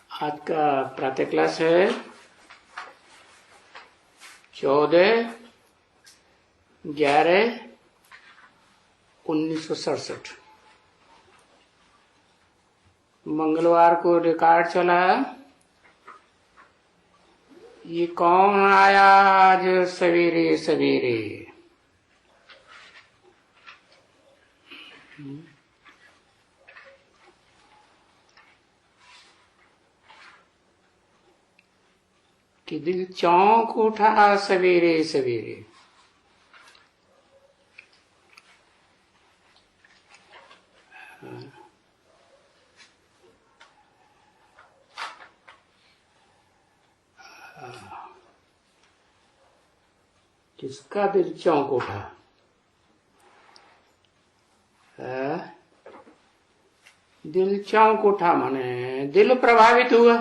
आज का प्रातः क्लास है 14/11/1967। मंगलवार को रिकॉर्ड चला। ये कौन आया आज सवेरे सवेरे? कि दिल चौंक उठा सवेरे सवेरे। किसका दिल चौंक उठा? दिल चौंक उठा माने दिल प्रभावित हुआ।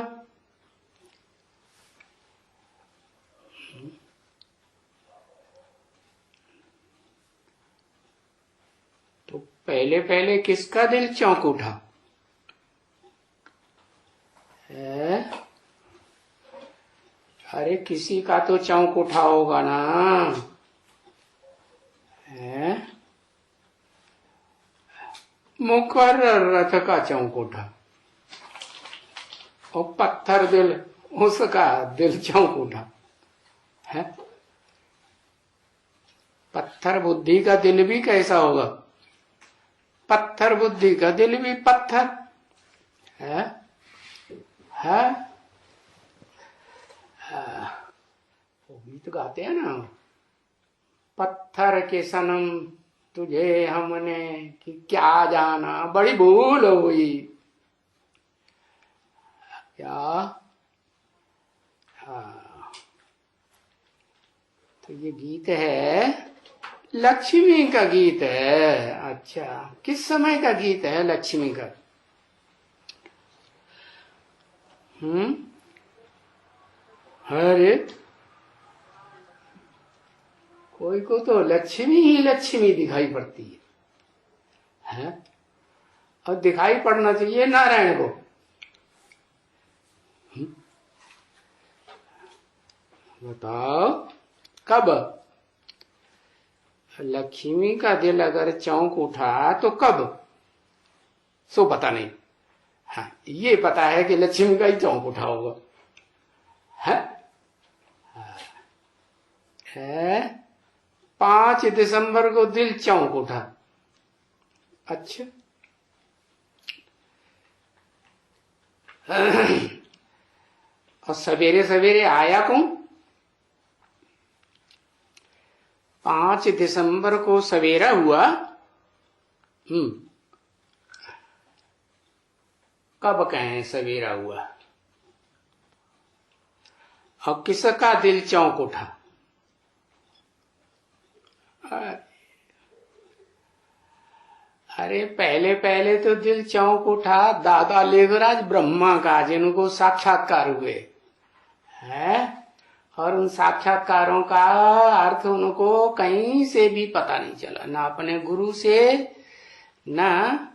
तो पहले पहले किसका दिल चौंक उठा? अरे किसी का तो चौंक उठा होगा ना। मुकर्रर रथ का चौंक उठा और पत्थर दिल उसका दिल चौंक उठा है। पत्थर बुद्धि का दिल भी कैसा होगा? पत्थर बुद्धि का दिल भी पत्थर है। वो गीत गाते हैं ना, पत्थर के सनम तुझे हमने कि क्या जाना, बड़ी भूल हुई क्या। तो ये गीत है, लक्ष्मी का गीत है। अच्छा, किस समय का गीत है लक्ष्मी का? अरे कोई को तो लक्ष्मी ही लक्ष्मी दिखाई पड़ती है, और दिखाई पड़ना चाहिए नारायण को। बताओ कब लक्ष्मी का दिल अगर चौंक उठा तो कब? सो पता नहीं। हाँ, ये पता है कि लक्ष्मी का ही चौंक उठा होगा। है 5 दिसंबर को दिल चौंक उठा। अच्छा, और सवेरे सवेरे आया कौन? 5 दिसंबर को सवेरा हुआ। कब कहें सवेरा हुआ? और किसका दिल चौंक उठा? अरे पहले पहले तो दिल चौंक उठा दादा लेवराज ब्रह्मा का, जिनको साक्षात्कार हुए हैं, और उन साक्षात्कारों का अर्थ उनको कहीं से भी पता नहीं चला, ना अपने गुरु से, ना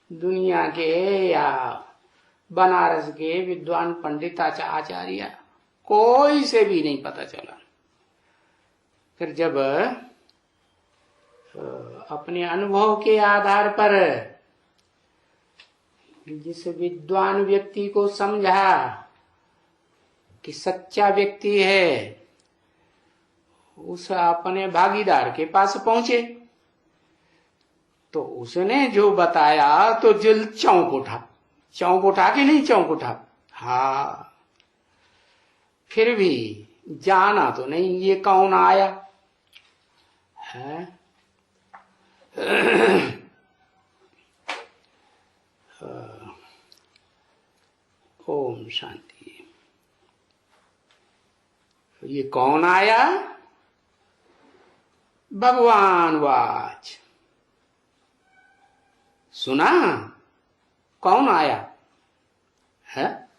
दुनिया के या बनारस के विद्वान पंडित आचार्य, कोई से भी नहीं पता चला। फिर जब अपने अनुभव के आधार पर जिस विद्वान व्यक्ति को समझा कि सच्चा व्यक्ति है, उस अपने भागीदार के पास पहुंचे तो उसने जो बताया तो दिल चौंक उठा। चौंक उठा कि नहीं चौंक उठा? हाँ, फिर भी जाना तो नहीं ये कौन आया है। ओम शांति। ये कौन आया? भगवान वाच। सुना कौन आया है?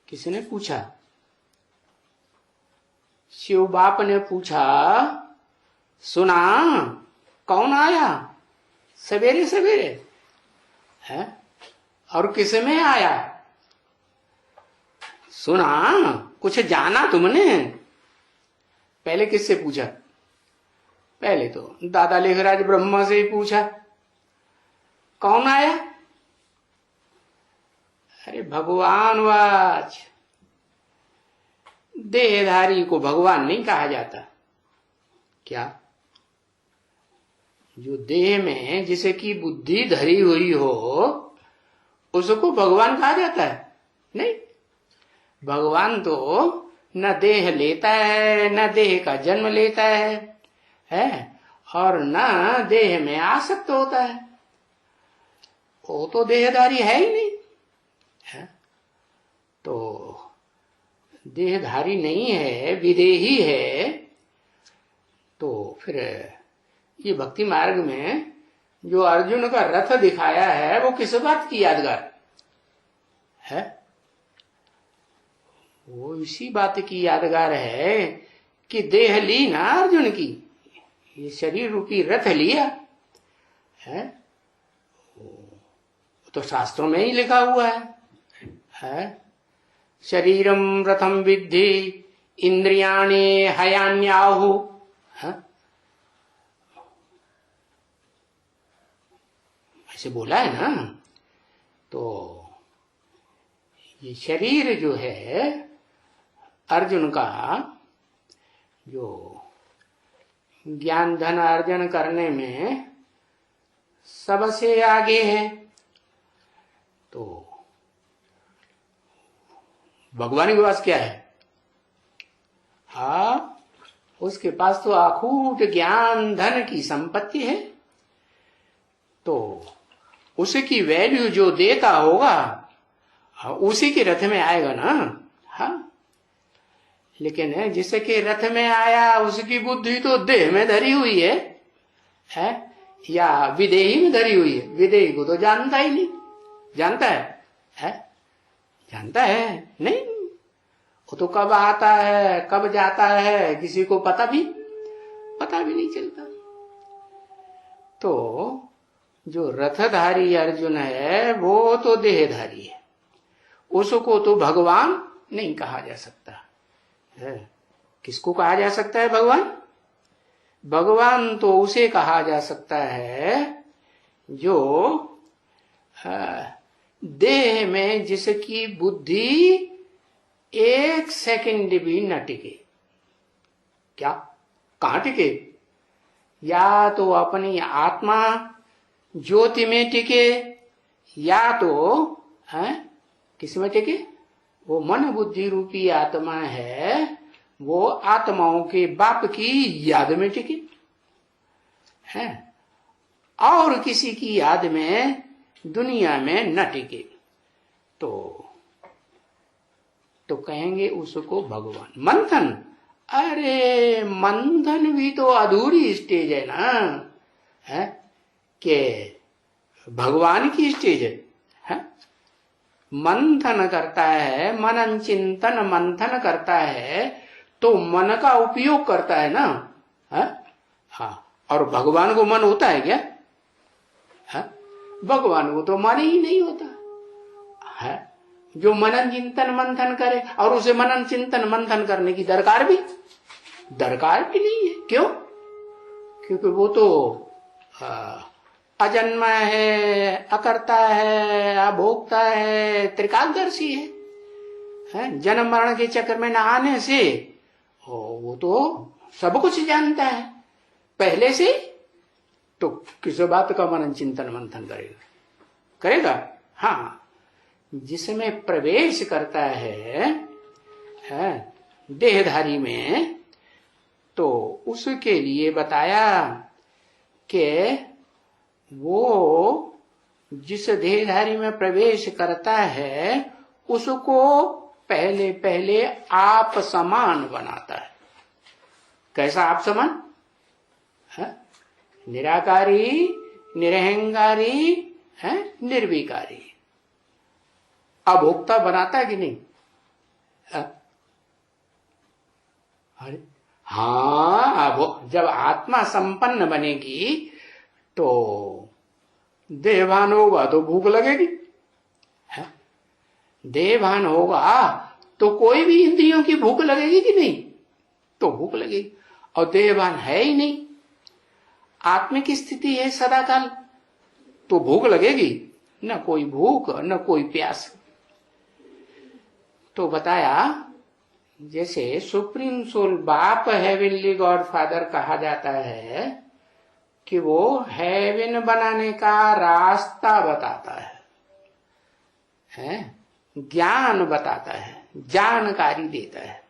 किसने पूछा? शिव बाप ने पूछा, सुना कौन आया सवेरे सवेरे है? और किस में आया? सुना, कुछ जाना तुमने? पहले किससे पूछा? पहले तो दादा लेखराज ब्रह्मा से ही पूछा। कौन आया? अरे भगवान वाच। देहधारी को भगवान नहीं कहा जाता। क्या? जो देह में जिसे की बुद्धि धरी हुई हो उसको भगवान कहा जाता है? नहीं। भगवान तो न देह लेता है, न देह का जन्म लेता है और न देह में आसक्त होता है। वो तो देहधारी है ही नहीं है। तो देहधारी नहीं है, विदेही है। तो फिर ये भक्ति मार्ग में जो अर्जुन का रथ दिखाया है वो किस बात की यादगार है? वो इसी बात की यादगार है कि देह ली ना अर्जुन की, ये शरीर रूपी रथ लिया है। तो शास्त्रों में ही लिखा हुआ है? शरीरम रथम विद्धि इंद्रियाणि हयान्याहु। ऐसे बोला है ना। तो ये शरीर जो है अर्जुन का, जो ज्ञान धन अर्जन करने में सबसे आगे है, तो भगवान के पास क्या है? उसके पास तो अखूट ज्ञान धन की संपत्ति है। तो उसी वैल्यू जो देता होगा उसी के रथ में आएगा ना। हाँ, लेकिन जिसके रथ में आया उसकी बुद्धि तो देह में धरी हुई है या विदेही में धरी हुई है। विदेही को तो जानता ही नहीं। जानता है? जानता है नहीं। वो तो कब आता है कब जाता है किसी को पता भी नहीं चलता। तो जो रथधारी अर्जुन है वो तो देहधारी है, उसको तो भगवान नहीं कहा जा सकता है। किसको कहा जा सकता है भगवान? भगवान तो उसे कहा जा सकता है जो देह में जिसकी बुद्धि एक सेकंड भी न टिके। क्या? कहां टिके? या तो अपनी आत्मा ज्योति में टिके या तो किस में टिके? वो मन बुद्धि रूपी आत्मा है, वो आत्माओं के बाप की याद में टिके है और किसी की याद में दुनिया में न टिके। तो कहेंगे उसको भगवान। मंथन, अरे मंथन भी तो अधूरी स्टेज है ना, कि भगवान की स्टेज है। मंथन करता है, मनन चिंतन मंथन करता है तो मन का उपयोग करता है ना। हाँ, और भगवान को मन होता है क्या? भगवान को तो मन ही नहीं होता है। जो मनन चिंतन मंथन करे और उसे मनन चिंतन मंथन करने की दरकार भी नहीं है। क्यों? क्योंकि वो तो अजन्मा है, अकर्ता है, अभोक्ता है, त्रिकालदर्शी है। जन्म मरण के चक्कर में न आने से वो तो सब कुछ जानता है पहले से। तो किस बात का मनन चिंतन मंथन करेगा? हाँ, जिसमें प्रवेश करता है देहधारी में, तो उसके लिए बताया कि वो जिस देहधारी में प्रवेश करता है उसको पहले पहले आप समान बनाता है। कैसा आप समान? निराकारी, निरहंकारी, निर्विकारी। अभोक्ता बनाता है कि नहीं? अरे हाँ, जब आत्मा संपन्न बनेगी तो देहवान होगा तो भूख लगेगी देहभान होगा तो कोई भी इंद्रियों की भूख लगेगी कि नहीं? तो भूख लगेगी। और देहभान है ही नहीं, आत्मिक स्थिति है सदाकाल, तो भूख लगेगी? न कोई भूख न कोई प्यास। तो बताया जैसे सुप्रीम सोल बाप हेवनली गॉड फादर कहा जाता है कि वो हेवन बनाने का रास्ता बताता है? ज्ञान बताता है, जानकारी देता है।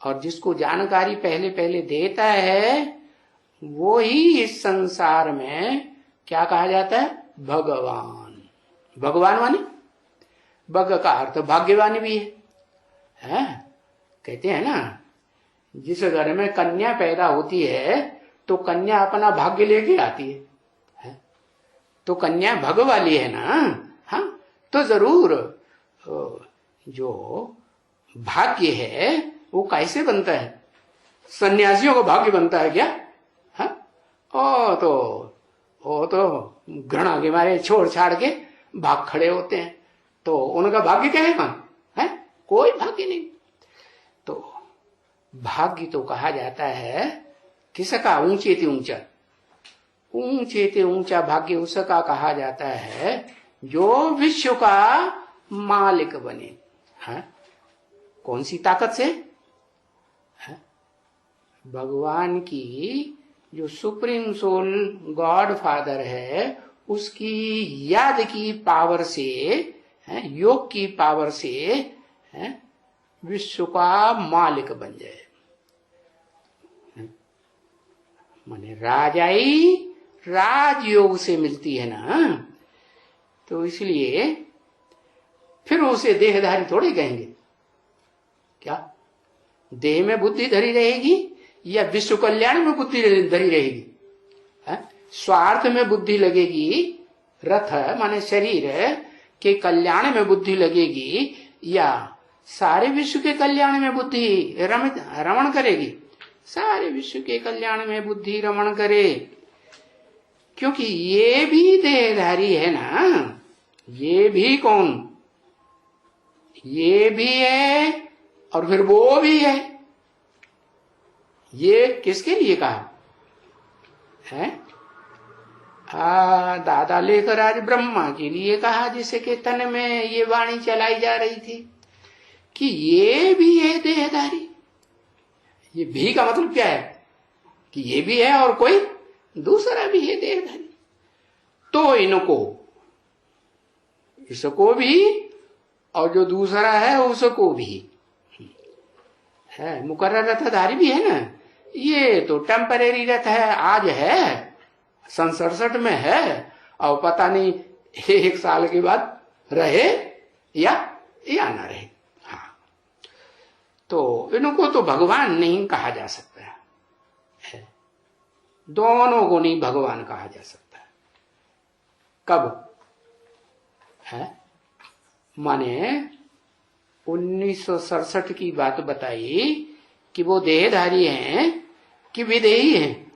और जिसको जानकारी पहले पहले देता है वो ही इस संसार में क्या कहा जाता है? भगवान। भगवान माने भग का अर्थ भाग्यवान भी है? कहते हैं ना, जिस घर में कन्या पैदा होती है तो कन्या अपना भाग्य लेके आती है? तो कन्या भग वाली है ना। हाँ, तो जरूर जो भाग्य है वो कैसे बनता है? सन्यासियों का भाग्य बनता है क्या? हाँ, ओ तो घृणा के मारे छोड़ छाड़ के भाग खड़े होते हैं, तो उनका भाग्य क्या है? कोई भाग्य नहीं। तो भाग्य तो कहा जाता है किसका? ऊंचे ते ऊंचा, ऊंचे ते ऊंचा भाग्य उसका कहा जाता है जो विश्व का मालिक बने। है? कौन सी ताकत से? है? भगवान की जो सुप्रीम सोल गॉड फादर है उसकी याद की पावर से, योग की पावर से विश्व का मालिक बन जाए। माने राजाई राजयोग से मिलती है ना, तो इसलिए फिर उसे देहधारी थोड़े कहेंगे। क्या देह में बुद्धि धरी रहेगी या विश्व कल्याण में बुद्धि धरी रहेगी? स्वार्थ में बुद्धि लगेगी, रथ माने शरीर के कल्याण में बुद्धि लगेगी, या सारे विश्व के कल्याण में बुद्धि रमण करेगी? सारे विश्व के कल्याण में बुद्धि रमण करे, क्योंकि ये भी देहधारी है ना। ये भी कौन? ये भी है और फिर वो भी है। ये किसके लिए कहा है? दादा लेकर आज ब्रह्मा के लिए कहा, जिसे के तन में ये वाणी चलाई जा रही थी कि ये भी है देहधारी। ये भी का मतलब क्या है? कि ये भी है और कोई दूसरा भी है देहधारी। तो इसको भी और जो दूसरा है उसको भी है। मुकर्रर रथधारी भी है ना। ये तो टेम्परेरी रथ है, आज है, सन 67 में है, और पता नहीं 1 साल के बाद रहे या ना रहे। हाँ, तो इनको तो भगवान नहीं कहा जा सकता है। दोनों को नहीं भगवान कहा जा सकता। कब है? माने 1967 की बात बताई कि वो देहधारी हैं कि विदेही हैं।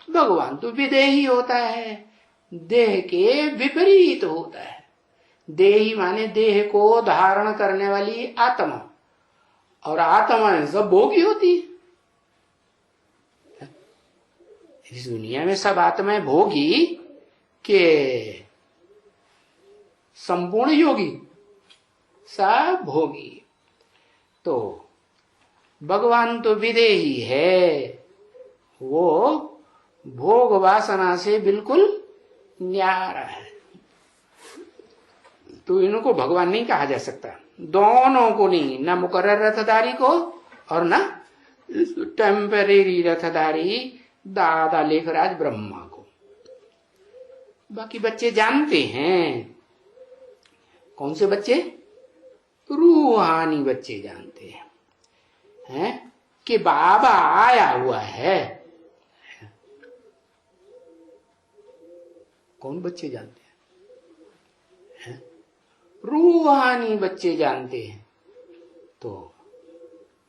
भगवान तो विदेही होता है, देह के विपरीत होता है। देही माने देह को धारण करने वाली आत्मा, और आत्मा सब भोगी होती है। इस दुनिया में सब आत्माएं भोगी के संपूर्ण योगी, सब भोगी। तो भगवान तो विदेही है, वो भोग वासना से बिल्कुल न्यारा है। तो इनको भगवान नहीं कहा जा सकता, दोनों को नहीं, ना मुकर्रर रथधारी को और ना टेम्परेरी रथधारी दादा लेखराज ब्रह्मा को। बाकी बच्चे जानते हैं। कौन से बच्चे? रूहानी बच्चे जानते हैं कि बाबा आया हुआ है। कौन बच्चे जानते हैं? रूहानी बच्चे जानते हैं। तो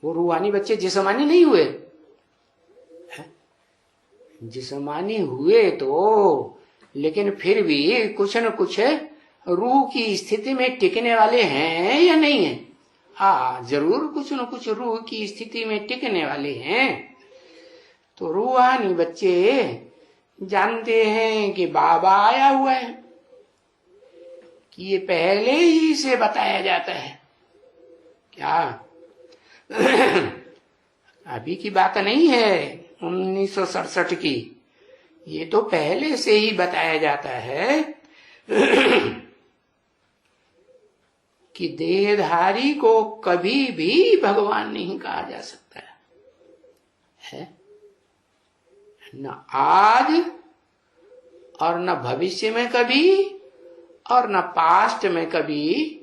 वो रूहानी बच्चे जिस्मानी नहीं हुए। जिस्मानी हुए तो, लेकिन फिर भी कुछ न कुछ रूह की स्थिति में टिकने वाले हैं या नहीं है? हाँ, जरूर कुछ न कुछ रूह की स्थिति में टिकने वाले हैं। तो रूहानी बच्चे जानते हैं कि बाबा आया हुआ है, कि ये पहले ही से बताया जाता है। क्या अभी की बात नहीं है 1967 की, ये तो पहले से ही बताया जाता है कि देहधारी को कभी भी भगवान नहीं कहा जा सकता है, न आज और न भविष्य में कभी और न पास्ट में कभी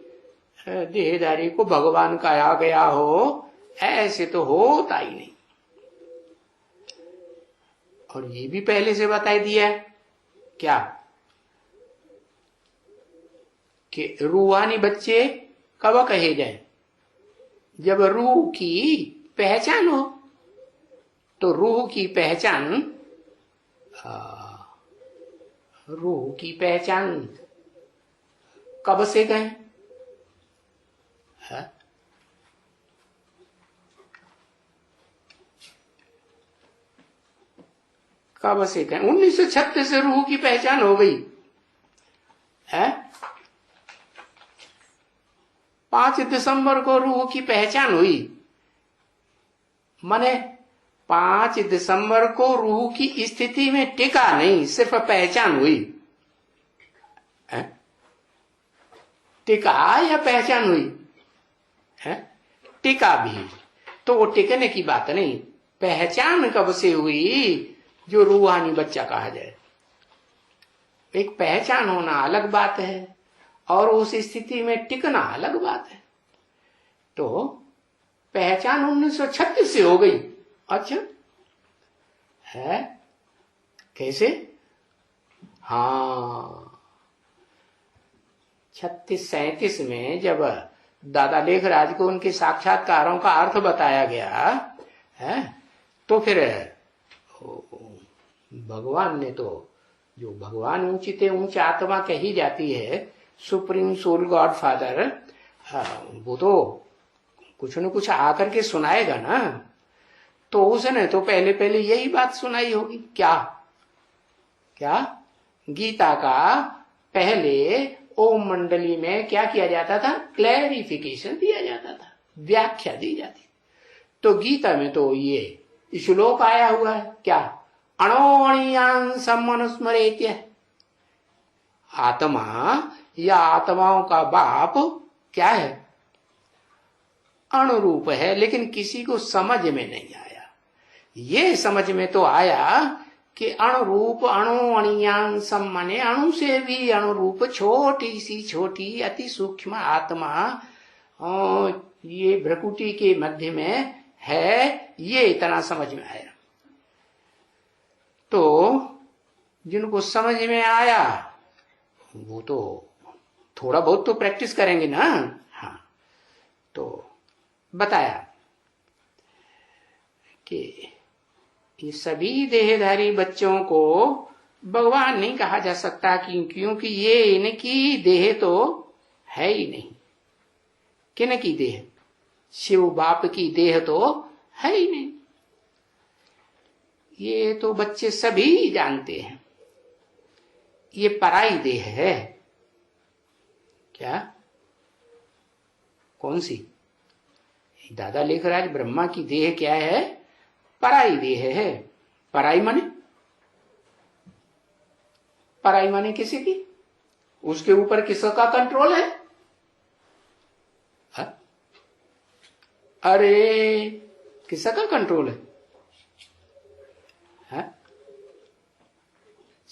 देहधारी को भगवान कहा गया हो, ऐसे तो होता ही नहीं। और ये भी पहले से बता दिया है क्या, कि रूहानी बच्चे कब कहे जाए? जब रूह की पहचान हो। तो रूह की पहचान, रूह की पहचान कब से कहें? कब से कहें? 1936 से रूह की पहचान हो गई है। 5 दिसंबर को रूह की पहचान हुई, माने 5 दिसंबर को रूह की स्थिति में टिका नहीं, सिर्फ पहचान हुई है? टिका या पहचान हुई है? टिका भी, तो वो टिकने की बात नहीं। पहचान कब से हुई? जो रूहानी बच्चा कहा जाए। एक पहचान होना अलग बात है और उस स्थिति में टिकना अलग बात है। तो पहचान 1936 से हो गई। अच्छा है, कैसे? हाँ, 36-37 में जब दादा लेखराज को उनके साक्षात्कारों का अर्थ बताया गया है, तो फिर भगवान ने, तो जो भगवान ऊंची ऊंची आत्मा कही जाती है, सुप्रीम सोल गॉड फादर, वो तो कुछ न कुछ आकर के सुनाएगा ना। तो उसने तो पहले पहले यही बात सुनाई होगी। क्या क्या? गीता का पहले ओम मंडली में क्या किया जाता था? क्लैरिफिकेशन दिया जाता था, व्याख्या दी जाती। तो गीता में तो ये श्लोक आया हुआ है, क्या? अणोणीयांसम मनुस्मरेत्य। आत्मा या आत्माओं का बाप क्या है? अणुरूप है, लेकिन किसी को समझ में नहीं आया। ये समझ में तो आया कि अणुरूप, अणुअणीयांसम माने अणु से भी अणुरूप, छोटी सी छोटी अति सूक्ष्म आत्मा ये भ्रकुटी के मध्य में है, ये इतना समझ में आया। तो जिनको समझ में आया वो तो थोड़ा बहुत तो प्रैक्टिस करेंगे ना। हाँ, तो बताया कि ये सभी देहधारी बच्चों को भगवान नहीं कहा जा सकता, क्योंकि ये इनकी देह तो है ही नहीं। किन की देह? शिव बाप की देह तो है ही नहीं। ये तो बच्चे सभी जानते हैं, ये पराई देह है। क्या? कौन सी? दादा लेखराज ब्रह्मा की देह क्या है? पराई देह है। पराई माने? पराई माने किसी की? उसके ऊपर किसका कंट्रोल है? हा? अरे किसका कंट्रोल है? हा?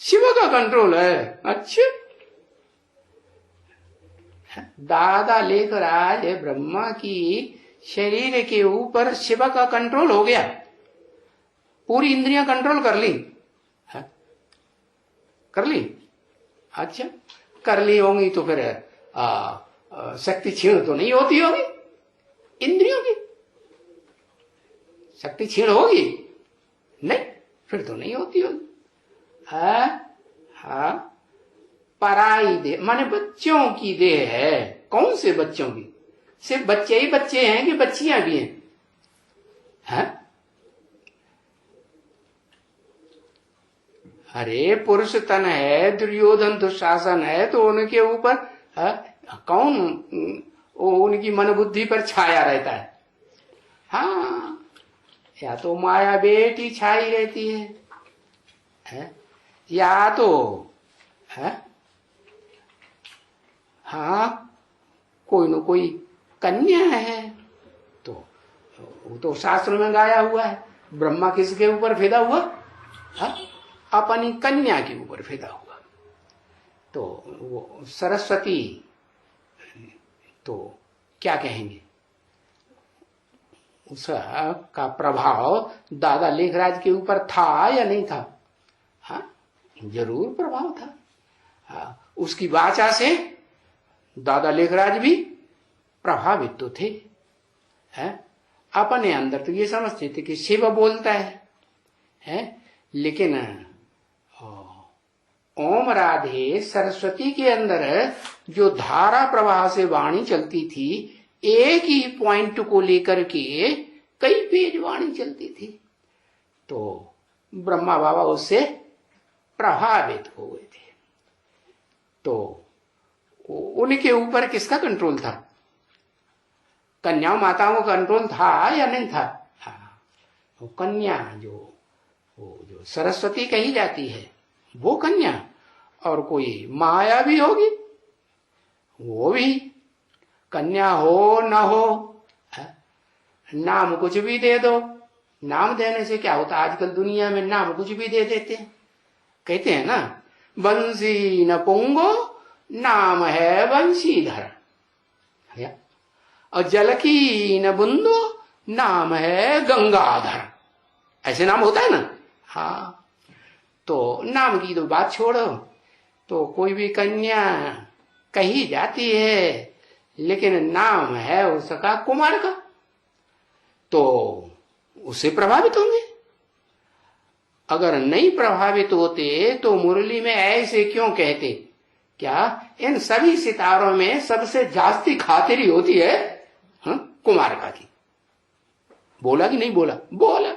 शिव का कंट्रोल है। अच्छा, दादा लेखराज ब्रह्मा की शरीर के ऊपर शिव का कंट्रोल हो गया, पूरी इंद्रियां कंट्रोल कर ली है? कर ली। अच्छा, कर ली होंगी तो फिर शक्ति क्षीण तो नहीं होती होगी इंद्रियों की? शक्ति क्षीण होगी? नहीं, फिर तो नहीं होती होगी। हाँ, पराई देह माने बच्चों की देह है। कौन से बच्चों की? सिर्फ बच्चे ही बच्चे हैं कि बच्चियां भी हैं? है? अरे पुरुष तन है, दुर्योधन दुशासन है, तो उनके ऊपर कौन उनकी मन बुद्धि पर छाया रहता है? हाँ, या तो माया बेटी छाई रहती है? या तो है हाँ कोई न कोई कन्या है। तो वो तो शास्त्र में गाया हुआ है, ब्रह्मा किसके ऊपर फिदा हुआ? अपनी कन्या के ऊपर फिदा हुआ। तो वो सरस्वती तो क्या कहेंगे, उसका प्रभाव दादा लेखराज के ऊपर था या नहीं था? हाँ, जरूर प्रभाव था। हाँ, उसकी वाचा से दादा लेखराज भी प्रभावित तो थे। अपने अंदर तो ये समझते थे कि शिव बोलता है? लेकिन ओम राधे सरस्वती के अंदर जो धारा प्रवाह से वाणी चलती थी, एक ही पॉइंट को लेकर के कई पेज वाणी चलती थी। तो ब्रह्मा बाबा उससे प्रभावित हो गए थे। तो उनके ऊपर किसका कंट्रोल था? कन्या माताओं का कंट्रोल था या नहीं था? हाँ, वो कन्या जो सरस्वती कही जाती है वो कन्या, और कोई माया भी होगी वो भी कन्या हो न हो, नाम कुछ भी दे दो। नाम देने से क्या होता? आजकल दुनिया में नाम कुछ भी दे देते हैं। कहते हैं ना, बंसी न पुंगो नाम है बंशीधर, और जल की न बुंदो नाम है गंगाधर। ऐसे नाम होता है ना। हाँ, तो नाम की तो बात छोड़ो, तो कोई भी कन्या कही जाती है, लेकिन नाम है उसका कुमार का, तो उससे प्रभावित होंगे। अगर नहीं प्रभावित होते तो मुरली में ऐसे क्यों कहते? क्या इन सभी सितारों में सबसे जास्ती खातिरी होती है कुमार का की? बोला कि नहीं बोला? बोला।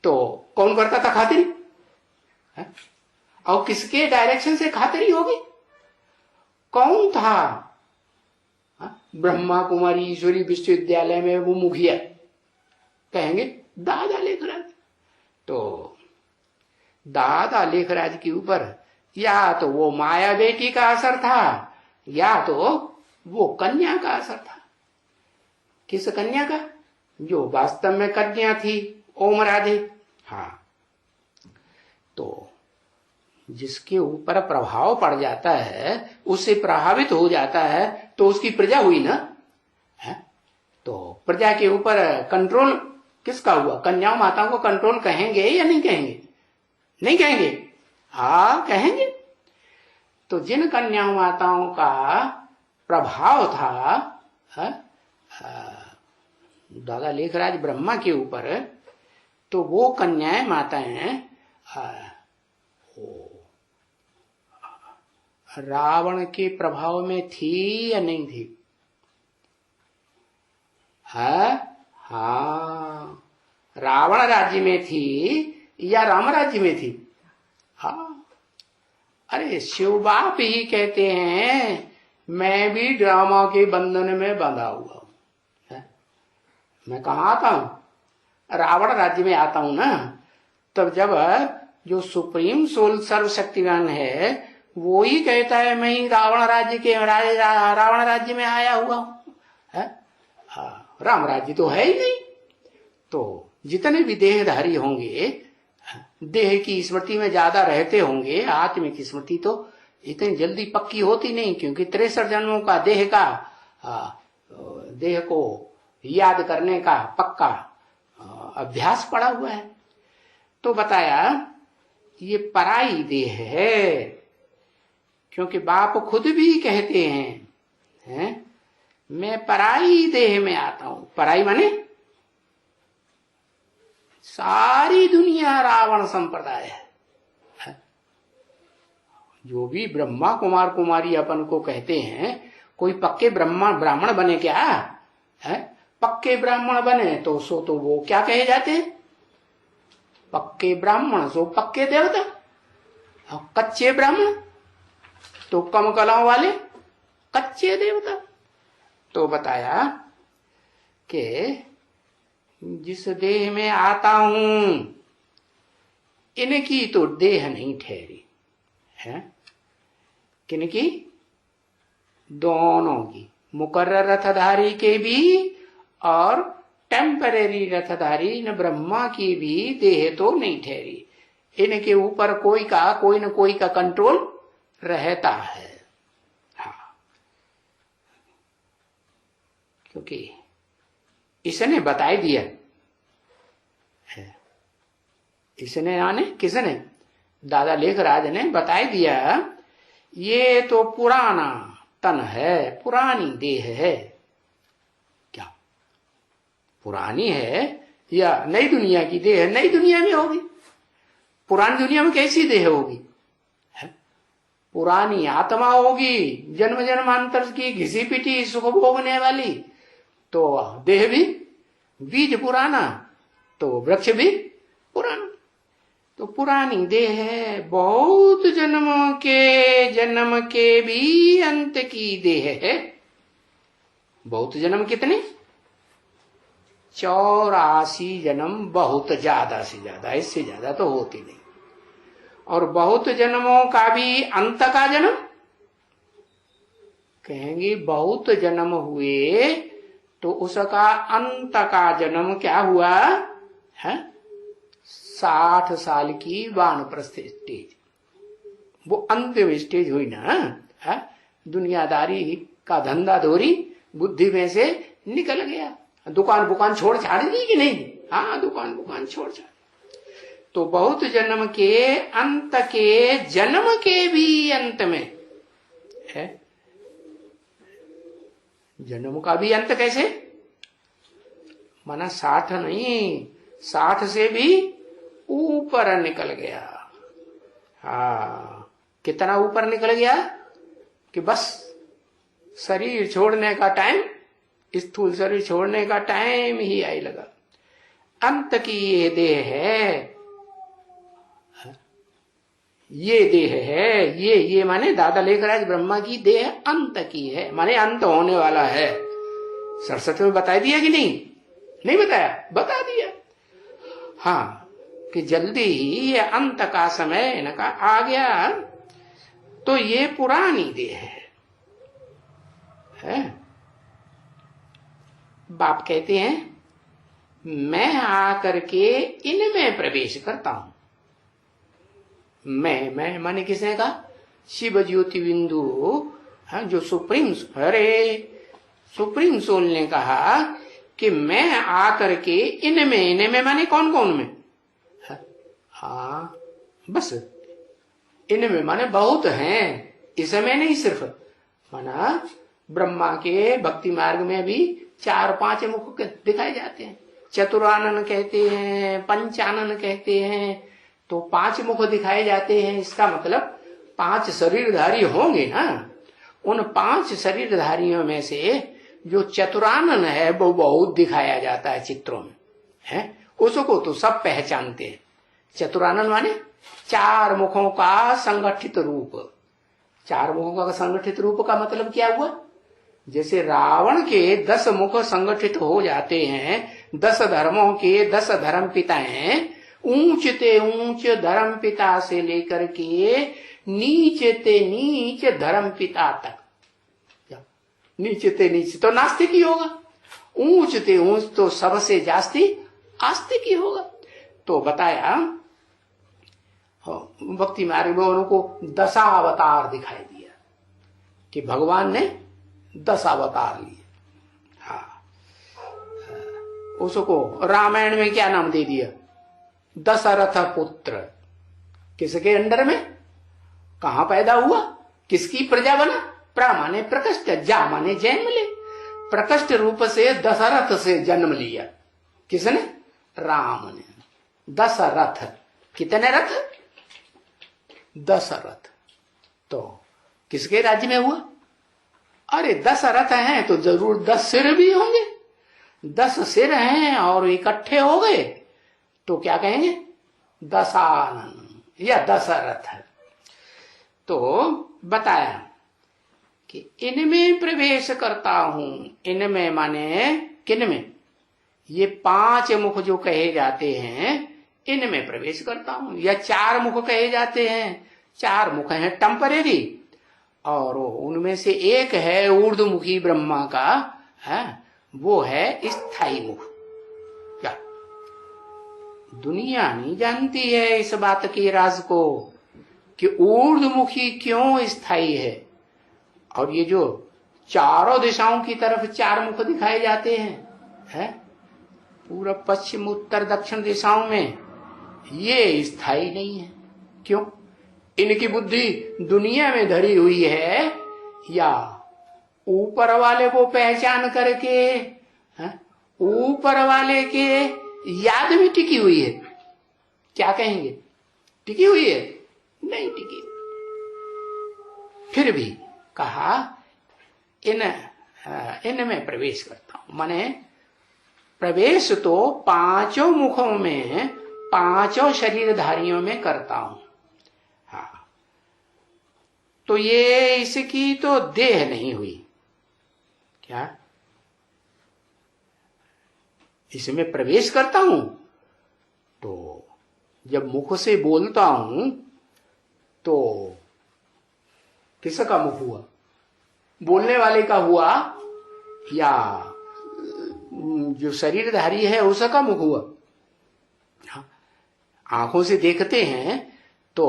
तो कौन करता था खातिरी? और किसके डायरेक्शन से खातिरी होगी? कौन था? ब्रह्मा कुमारी ईश्वरी विश्वविद्यालय में वो मुखिया, कहेंगे दादा लेखराज। तो दादा लेखराज के ऊपर या तो वो माया बेटी का असर था, या तो वो कन्या का असर था। किस कन्या का? जो वास्तव में कन्या थी, ओम राधे। हाँ, तो जिसके ऊपर प्रभाव पड़ जाता है, उससे प्रभावित हो जाता है, तो उसकी प्रजा हुई ना। तो प्रजा के ऊपर कंट्रोल किसका हुआ? कन्याओं माताओं को कंट्रोल कहेंगे या नहीं कहेंगे? नहीं कहेंगे? हाँ, कहेंगे। तो जिन कन्याओं माताओं का प्रभाव था दादा लेखराज ब्रह्मा के ऊपर, तो वो कन्याएं माताएं रावण के प्रभाव में थी या नहीं थी? हाँ, रावण राज्य में थी या राम राज्य में थी? हाँ, अरे शिव बाप ही कहते हैं, मैं भी ड्रामा के बंधन में बंधा हुआ हूं। मैं कहाँ आता हूं? रावण राज्य में आता हूं ना। तब जब जो सुप्रीम सोल सर्वशक्तिवान है वो ही कहता है मैं ही रावण राज्य के रावण राज्य में आया हुआ हूं। राम राज्य तो है ही नहीं। तो जितने भी देहधारी होंगे, देह की स्मृति में ज्यादा रहते होंगे, आत्म की स्मृति तो इतनी जल्दी पक्की होती नहीं, क्योंकि 63 जन्मों का देह को याद करने का पक्का अभ्यास पड़ा हुआ है। तो बताया ये पराई देह है, क्योंकि बाप खुद भी कहते हैं मैं पराई देह में आता हूं। पराई माने सारी दुनिया रावण संप्रदाय है। जो भी ब्रह्मा कुमार कुमारी अपन को कहते हैं, कोई पक्के ब्राह्मण बने क्या है? पक्के ब्राह्मण बने तो सो तो वो क्या कहे जाते हैं? पक्के ब्राह्मण सो पक्के देवता, और कच्चे ब्राह्मण तो कम कलाओं वाले कच्चे देवता। तो बताया कि जिस देह में आता हूं इनकी तो देह नहीं ठहरी है। किनकी? दोनों की, मुकर्रर रथधारी के भी और टेम्परेरी रथधारी न ब्रह्मा की भी देह तो नहीं ठहरी। इनके ऊपर कोई न कोई का कंट्रोल रहता है। हाँ, क्योंकि इसने बता दिया है, इसने आने किसने? दादा लेखराज ने बता दिया, ये तो पुराना तन है, पुरानी देह है। क्या पुरानी है या नई दुनिया की देह? नई दुनिया में होगी। पुरानी दुनिया में कैसी देह होगी? पुरानी आत्मा होगी, जन्म जन्मांतर की घिसी पिटी सुख भोगने वाली। तो देह भी, बीज पुराना तो वृक्ष भी पुराना। तो पुरानी देह है, बहुत जन्म के भी अंत की देह है। बहुत जन्म कितने? 84 जन्म, बहुत ज्यादा से ज्यादा, इससे ज्यादा तो होती नहीं। और बहुत जन्मों का भी अंत का जन्म, कहेंगे बहुत जन्म हुए तो उसका अंत का जन्म क्या हुआ है? 60 साल की वानप्रस्थ स्टेज, वो अंतिम स्टेज हुई ना है? दुनियादारी का धंधा धोरी बुद्धि में से निकल गया। दुकान छोड़ छाड़ दी कि नहीं? हाँ, दुकान छोड़ छाड़। तो बहुत जन्म के अंत के जन्म के भी अंत में है। जन्म का भी अंत कैसे? माना 60 नहीं, 60 से भी ऊपर निकल गया। हाँ, कितना ऊपर निकल गया कि बस शरीर छोड़ने का टाइम, स्थूल शरीर छोड़ने का टाइम ही आई लगा। अंत की ये देह है, ये देह है, ये माने दादा लेखराज ब्रह्मा की देह अंत की है, माने अंत होने वाला है। सरस्वती में बता दिया कि नहीं? नहीं बताया? बता दिया। हाँ, कि जल्दी ही ये अंत का समय इनका आ गया। तो ये पुरानी देह है। बाप कहते हैं, मैं आकर के इनमें प्रवेश करता हूं। मैं माने किसने कहा? शिव ज्योति बिंदु, जो सुप्रीम, अरे सुप्रीम सोल ने कहा कि मैं आकर के इनमें माने कौन कौन में? हाँ, बस इनमें माने बहुत हैं, इसमें नहीं सिर्फ। माना ब्रह्मा के भक्ति मार्ग में भी 4-5 मुख दिखाए जाते हैं। चतुरानन कहते हैं, पंचानन कहते हैं, तो 5 मुख दिखाए जाते हैं। इसका मतलब 5 शरीरधारी होंगे ना। उन 5 शरीरधारियों में से जो चतुरानन है वो बहुत दिखाया जाता है चित्रों में, है? उसको तो सब पहचानते हैं। चतुरानन माने 4 मुखों का संगठित रूप। 4 मुखों का संगठित रूप का मतलब क्या हुआ? जैसे रावण के 10 मुख संगठित हो जाते हैं, 10 धर्मों के 10 धर्म पिता हैं, ऊंचते ऊंच धर्म पिता से लेकर के नीचते नीच धर्म पिता तक। नीचते नीच तो नास्तिक ही होगा, ऊंचते ऊंच तो सबसे जास्ती आस्तिक ही होगा। तो बताया भक्ति मार्ग में उनको 10 अवतार दिखाई दिया कि भगवान ने 10 अवतार लिए। हाँ, उसको रामायण में क्या नाम दे दिया? दशरथ पुत्र। किसके अंडर में, कहां पैदा हुआ, किसकी प्रजा बना? प्रा माने प्रकष्ट, जा माने जन्म ले। प्रकष्ट रूप से दशरथ से जन्म लिया। किसने? राम ने। दशरथ, कितने रथ? 10 रथ। तो किसके राज्य में हुआ? अरे 10 रथ हैं तो जरूर 10 सिर भी होंगे। 10 सिर हैं और इकट्ठे हो गए तो क्या कहेंगे? दशानन या 10 रथ है। तो बताया कि इनमें प्रवेश करता हूं। इनमें माने किन में? ये 5 मुख जो कहे जाते हैं इनमें प्रवेश करता हूं। या 4 मुख कहे जाते हैं। 4 मुख हैं टेम्परेरी, और उनमें से एक है ऊर्ध्वमुखी ब्रह्मा का, है वो है स्थायी मुख। क्या दुनिया नहीं जानती है इस बात के राज को कि ऊर्ध्वमुखी क्यों स्थायी है। और ये जो चारों दिशाओं की तरफ 4 मुख दिखाए जाते हैं, पूरब पश्चिम उत्तर दक्षिण दिशाओं में, ये स्थायी नहीं है। क्यों? इनकी बुद्धि दुनिया में धरी हुई है या ऊपर वाले को पहचान करके ऊपर वाले के याद में टिकी हुई है? क्या कहेंगे? टिकी हुई है? नहीं टिकी। फिर भी कहा इनमें प्रवेश करता हूं। माने प्रवेश तो 5 मुखों में 5 शरीरधारियों में करता हूं। हाँ, तो ये इसकी तो देह नहीं हुई। क्या इसमें प्रवेश करता हूं तो जब मुख से बोलता हूं तो किसका मुख हुआ? बोलने वाले का हुआ या जो शरीरधारी है उसका मुख हुआ? आंखों से देखते हैं तो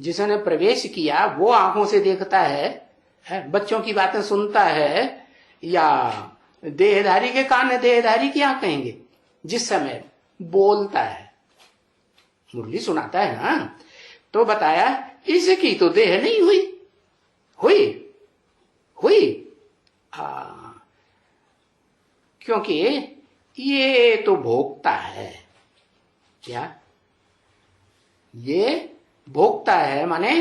जिसने प्रवेश किया वो आंखों से देखता है, बच्चों की बातें सुनता है, या देहधारी के कान देहधारी क्या कहेंगे जिस समय बोलता है, मुरली सुनाता है ना। तो बताया इसकी तो देह नहीं हुई। हुई क्योंकि ये तो भोगता है। क्या ये भोगता है? माने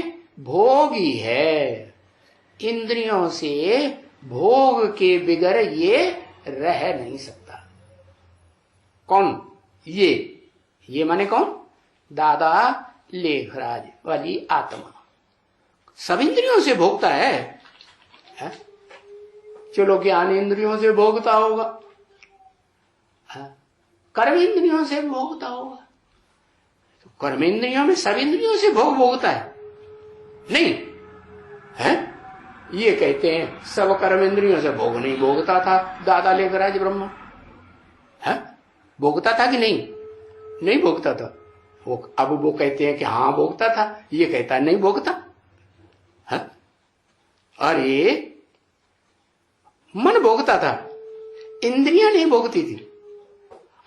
भोगी है। इंद्रियों से भोग के बिगर ये रह नहीं सकता। कौन? ये माने कौन? दादा लेखराज वाली आत्मा सब इंद्रियों से भोगता है? चलो ज्ञान इंद्रियों से भोगता होगा, कर्म इंद्रियों से भोगता होगा। तो कर्म इंद्रियों में सब इंद्रियों से भोगता है? नहीं है। ये कहते हैं सब कर्म इंद्रियों से भोग नहीं भोगता था दादा लेखराज ब्रह्मा। है भोगता था कि नहीं? नहीं भोगता था। वो अब वो कहते हैं कि हाँ भोगता था, ये कहता है नहीं भोगता है। अरे मन भोगता था, इंद्रियां नहीं भोगती थी।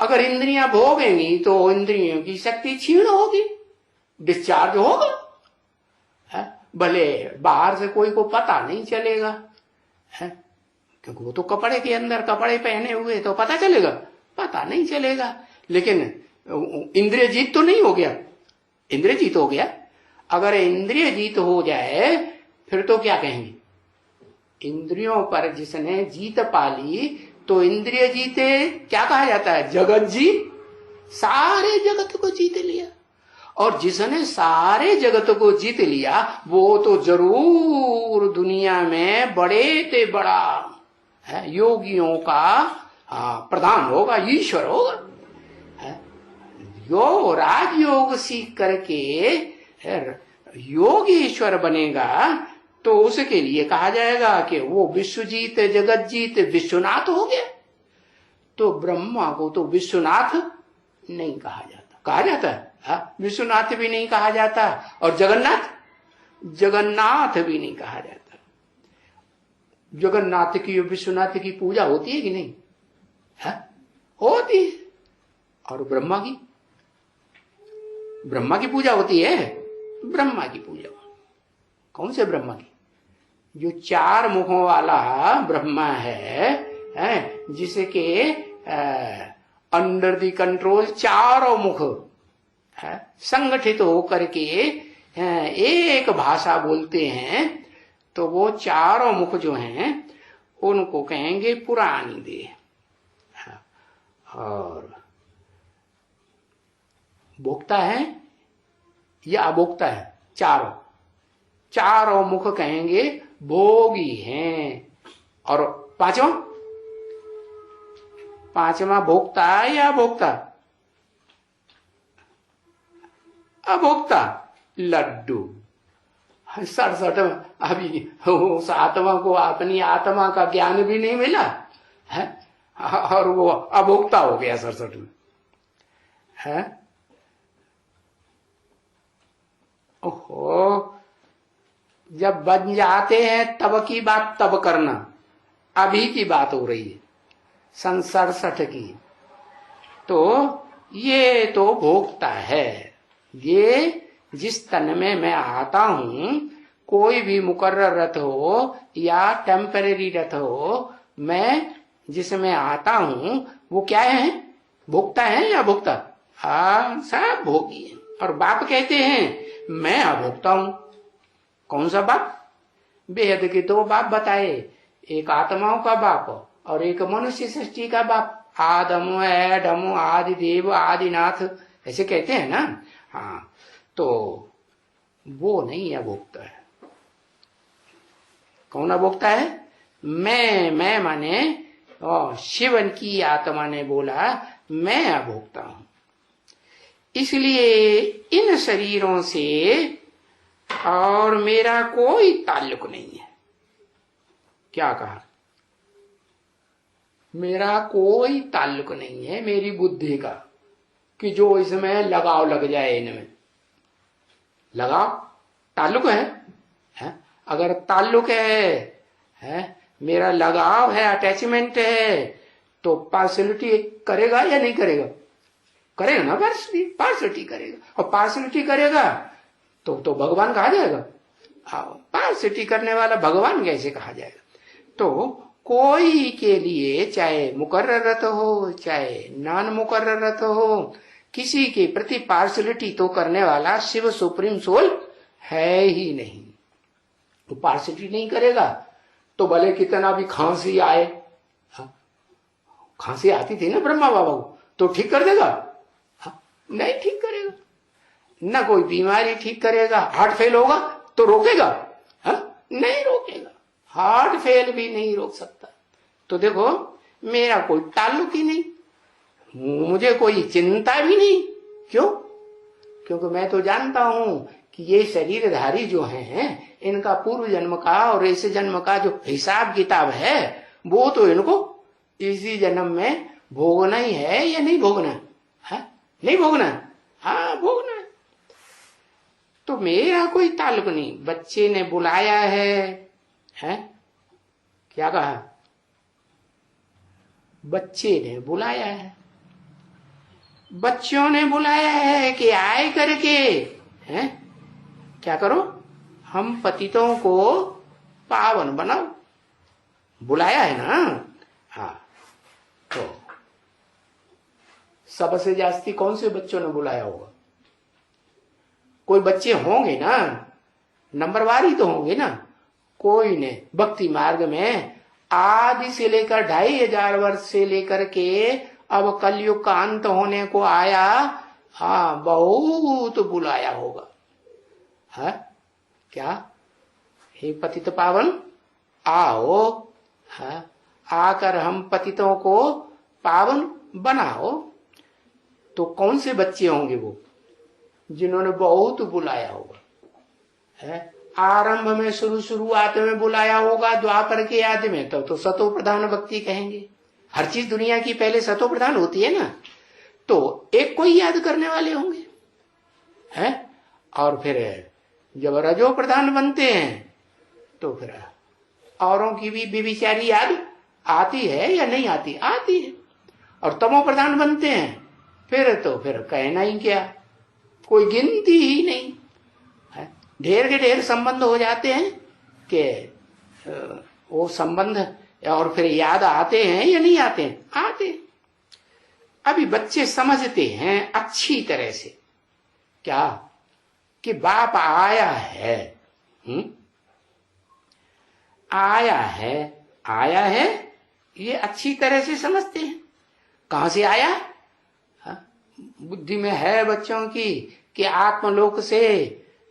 अगर इंद्रियां भोगेंगी तो इंद्रियों की शक्ति क्षीण होगी, डिस्चार्ज होगा। भले बाहर से कोई को पता नहीं चलेगा, क्योंकि वो तो कपड़े के अंदर कपड़े पहने हुए, तो पता चलेगा? पता नहीं चलेगा। लेकिन इंद्रिय जीत तो नहीं हो गया? इंद्रिय जीत हो गया। अगर इंद्रिय जीत हो जाए फिर तो क्या कहेंगे? इंद्रियों पर जिसने जीत पाली तो इंद्रिय जीते क्या कहा जाता है? जगत जीत। सारे जगत को जीत लिया। और जिसने सारे जगत को जीत लिया वो तो जरूर दुनिया में बड़े ते बड़ा योगियों का प्रधान होगा, ईश्वर होगा। यो राजयोग सीख करके योगीश्वर बनेगा तो उसके लिए कहा जाएगा कि वो विश्वजीत जगत जीत विश्वनाथ हो गया। तो ब्रह्मा को तो विश्वनाथ नहीं कहा जाता। कहा जाता है विश्वनाथ भी नहीं कहा जाता, और जगन्नाथ भी नहीं कहा जाता। जगन्नाथ की और विश्वनाथ की पूजा होती है कि नहीं? होती है। और ब्रह्मा की पूजा होती है। ब्रह्मा की पूजा कौन से ब्रह्मा की? जो 4 मुखों वाला ब्रह्मा है जिसके अंडर द कंट्रोल 4 मुख संगठित होकर के एक भाषा बोलते हैं, तो वो चारों मुख जो हैं उनको कहेंगे पुरानी देह। और भोक्ता है या अभोक्ता है? चारों मुख कहेंगे भोगी हैं। और पांचवा भोक्ता है या अभोक्ता? अभोक्ता। लड्डू 67 अभी उस आत्मा को अपनी आत्मा का ज्ञान भी नहीं मिला है, और वो अभोक्ता हो गया 67 में है। ओहो, जब बन जाते हैं तब की बात तब करना, अभी की बात हो रही है सन 67 की। तो ये तो भोक्ता है। ये जिस तन में मैं आता हूं, कोई भी मुकर्रर रथ हो या टेम्परेरी रथ हो, मैं जिसमें आता हूं वो क्या है? भोक्ता है या भोक्ता? हाँ, सब भोगी है। और बाप कहते हैं मैं अभोक्ता हूं। कौन सा बाप? बेहद के दो बाप बताए, एक आत्माओं का बाप और एक मनुष्य सृष्टि का बाप। आदमो एडमो आदि देव आदिनाथ, ऐसे कहते हैं ना। हाँ, तो वो नहीं अभोक्ता है। कौन अभोक्ता है? मैं माने शिवन की आत्मा ने बोला मैं अभोक्ता हूं। इसलिए इन शरीरों से और मेरा कोई ताल्लुक नहीं है। क्या कहा? मेरा कोई ताल्लुक नहीं है मेरी बुद्धि का, कि जो इसमें लगाव लग जाए। इनमें लगाव ताल्लुक है? अगर ताल्लुक है, मेरा लगाव है, अटैचमेंट है, तो पार्शलिटी करेगा या नहीं करेगा? करेगा ना, पार्शलिटी करेगा। और पार्शलिटी करेगा तो भगवान कहा जाएगा? पार्शलिटी करने वाला भगवान कैसे कहा जाएगा? तो कोई के लिए, चाहे मुकर्रर रथ हो चाहे नॉन मुकर्रर रथ हो, किसी के प्रति पार्शलिटी तो करने वाला शिव सुप्रीम सोल है ही नहीं। तो पार्शलिटी नहीं करेगा तो भले कितना भी खांसी आए, खांसी आती थी ना ब्रह्मा बाबा को, तो ठीक कर देगा? नहीं ठीक करेगा। ना कोई बीमारी ठीक करेगा। हार्ट फेल होगा तो रोकेगा? नहीं रोकेगा। हार्ट फेल भी नहीं रोक सकता। तो देखो, मेरा कोई ताल्लुक ही नहीं, मुझे कोई चिंता भी नहीं। क्यों? क्योंकि मैं तो जानता हूं कि ये शरीरधारी जो हैं, इनका पूर्व जन्म का और इस जन्म का जो हिसाब किताब है, वो तो इनको इसी जन्म में भोगना ही है या नहीं भोगना है? नहीं भोगना? हाँ, भोगना है। तो मेरा कोई ताल्लुक नहीं। बच्चे ने बुलाया है? क्या कहा? बच्चे ने बुलाया है। बच्चों ने बुलाया है कि आए करके क्या करो? हम पतितों को पावन बनाओ। बुलाया है ना? हाँ। तो सबसे जास्ती कौन से बच्चों ने बुलाया होगा? कोई बच्चे होंगे ना, नंबरवार ही तो होंगे ना। कोई ने भक्ति मार्ग में आदि से लेकर 2500 वर्ष से लेकर के अब कलयुग का अंत होने को आया, हाँ, बहुत बुलाया होगा। है क्या? हे पतित पावन, आओ, है, आकर हम पतितों को पावन बनाओ। तो कौन से बच्चे होंगे वो? जिन्होंने बहुत बुलाया होगा। है आरंभ में, शुरुआत में बुलाया होगा, द्वापर के आदि में, तब तो सतो प्रधान भक्ति कहेंगे। हर चीज दुनिया की पहले सतो प्रधान होती है ना, तो एक को ही याद करने वाले होंगे। है और फिर जब रजो प्रधान बनते हैं तो फिर औरों की भी बेविचारी याद आती है या नहीं आती? आती है। और तमो प्रधान बनते हैं फिर तो फिर कहना ही क्या, कोई गिनती ही नहीं है। ढेर के ढेर संबंध हो जाते हैं कि वो संबंध और फिर याद आते हैं या नहीं आते हैं? आते हैं। अभी बच्चे समझते हैं अच्छी तरह से। क्या कि बाप आया है, आया है, आया है, ये अच्छी तरह से समझते हैं। कहां से आया? बुद्धि में है बच्चों की कि आत्मलोक से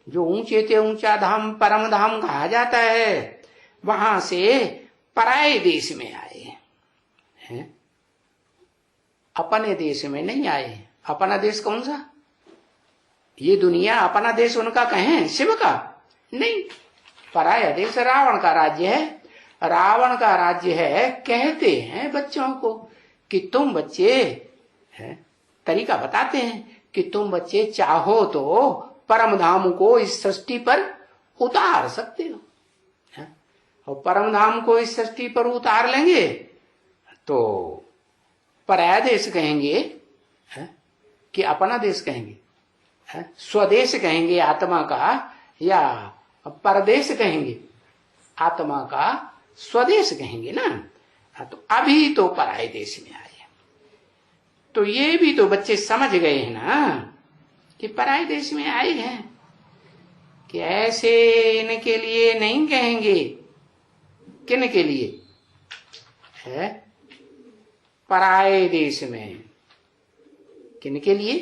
जो ऊंचे से ऊंचा धाम परम धाम कहा जाता है, वहां से पराये देश में आए हैं, अपने देश में नहीं आए। अपना देश कौन सा? ये दुनिया अपना देश उनका कहें शिव का? नहीं, पराया देश रावण का राज्य है। रावण का राज्य है। कहते हैं बच्चों को कि तुम बच्चे, है तरीका बताते हैं कि तुम बच्चे चाहो तो परम धाम को इस सृष्टि पर उतार सकते हो, है? और परम धाम को इस सृष्टि पर उतार लेंगे तो पराया देश कहेंगे, है? कि अपना देश कहेंगे, है? स्वदेश कहेंगे आत्मा का, या परदेश कहेंगे आत्मा का, स्वदेश कहेंगे ना। तो अभी तो पराये देश में आए, तो ये भी तो बच्चे समझ गए हैं ना कि पराये देश में आए हैं, कि ऐसे इनके लिए नहीं कहेंगे। किन के लिए है? पराये देश में। किन के लिए?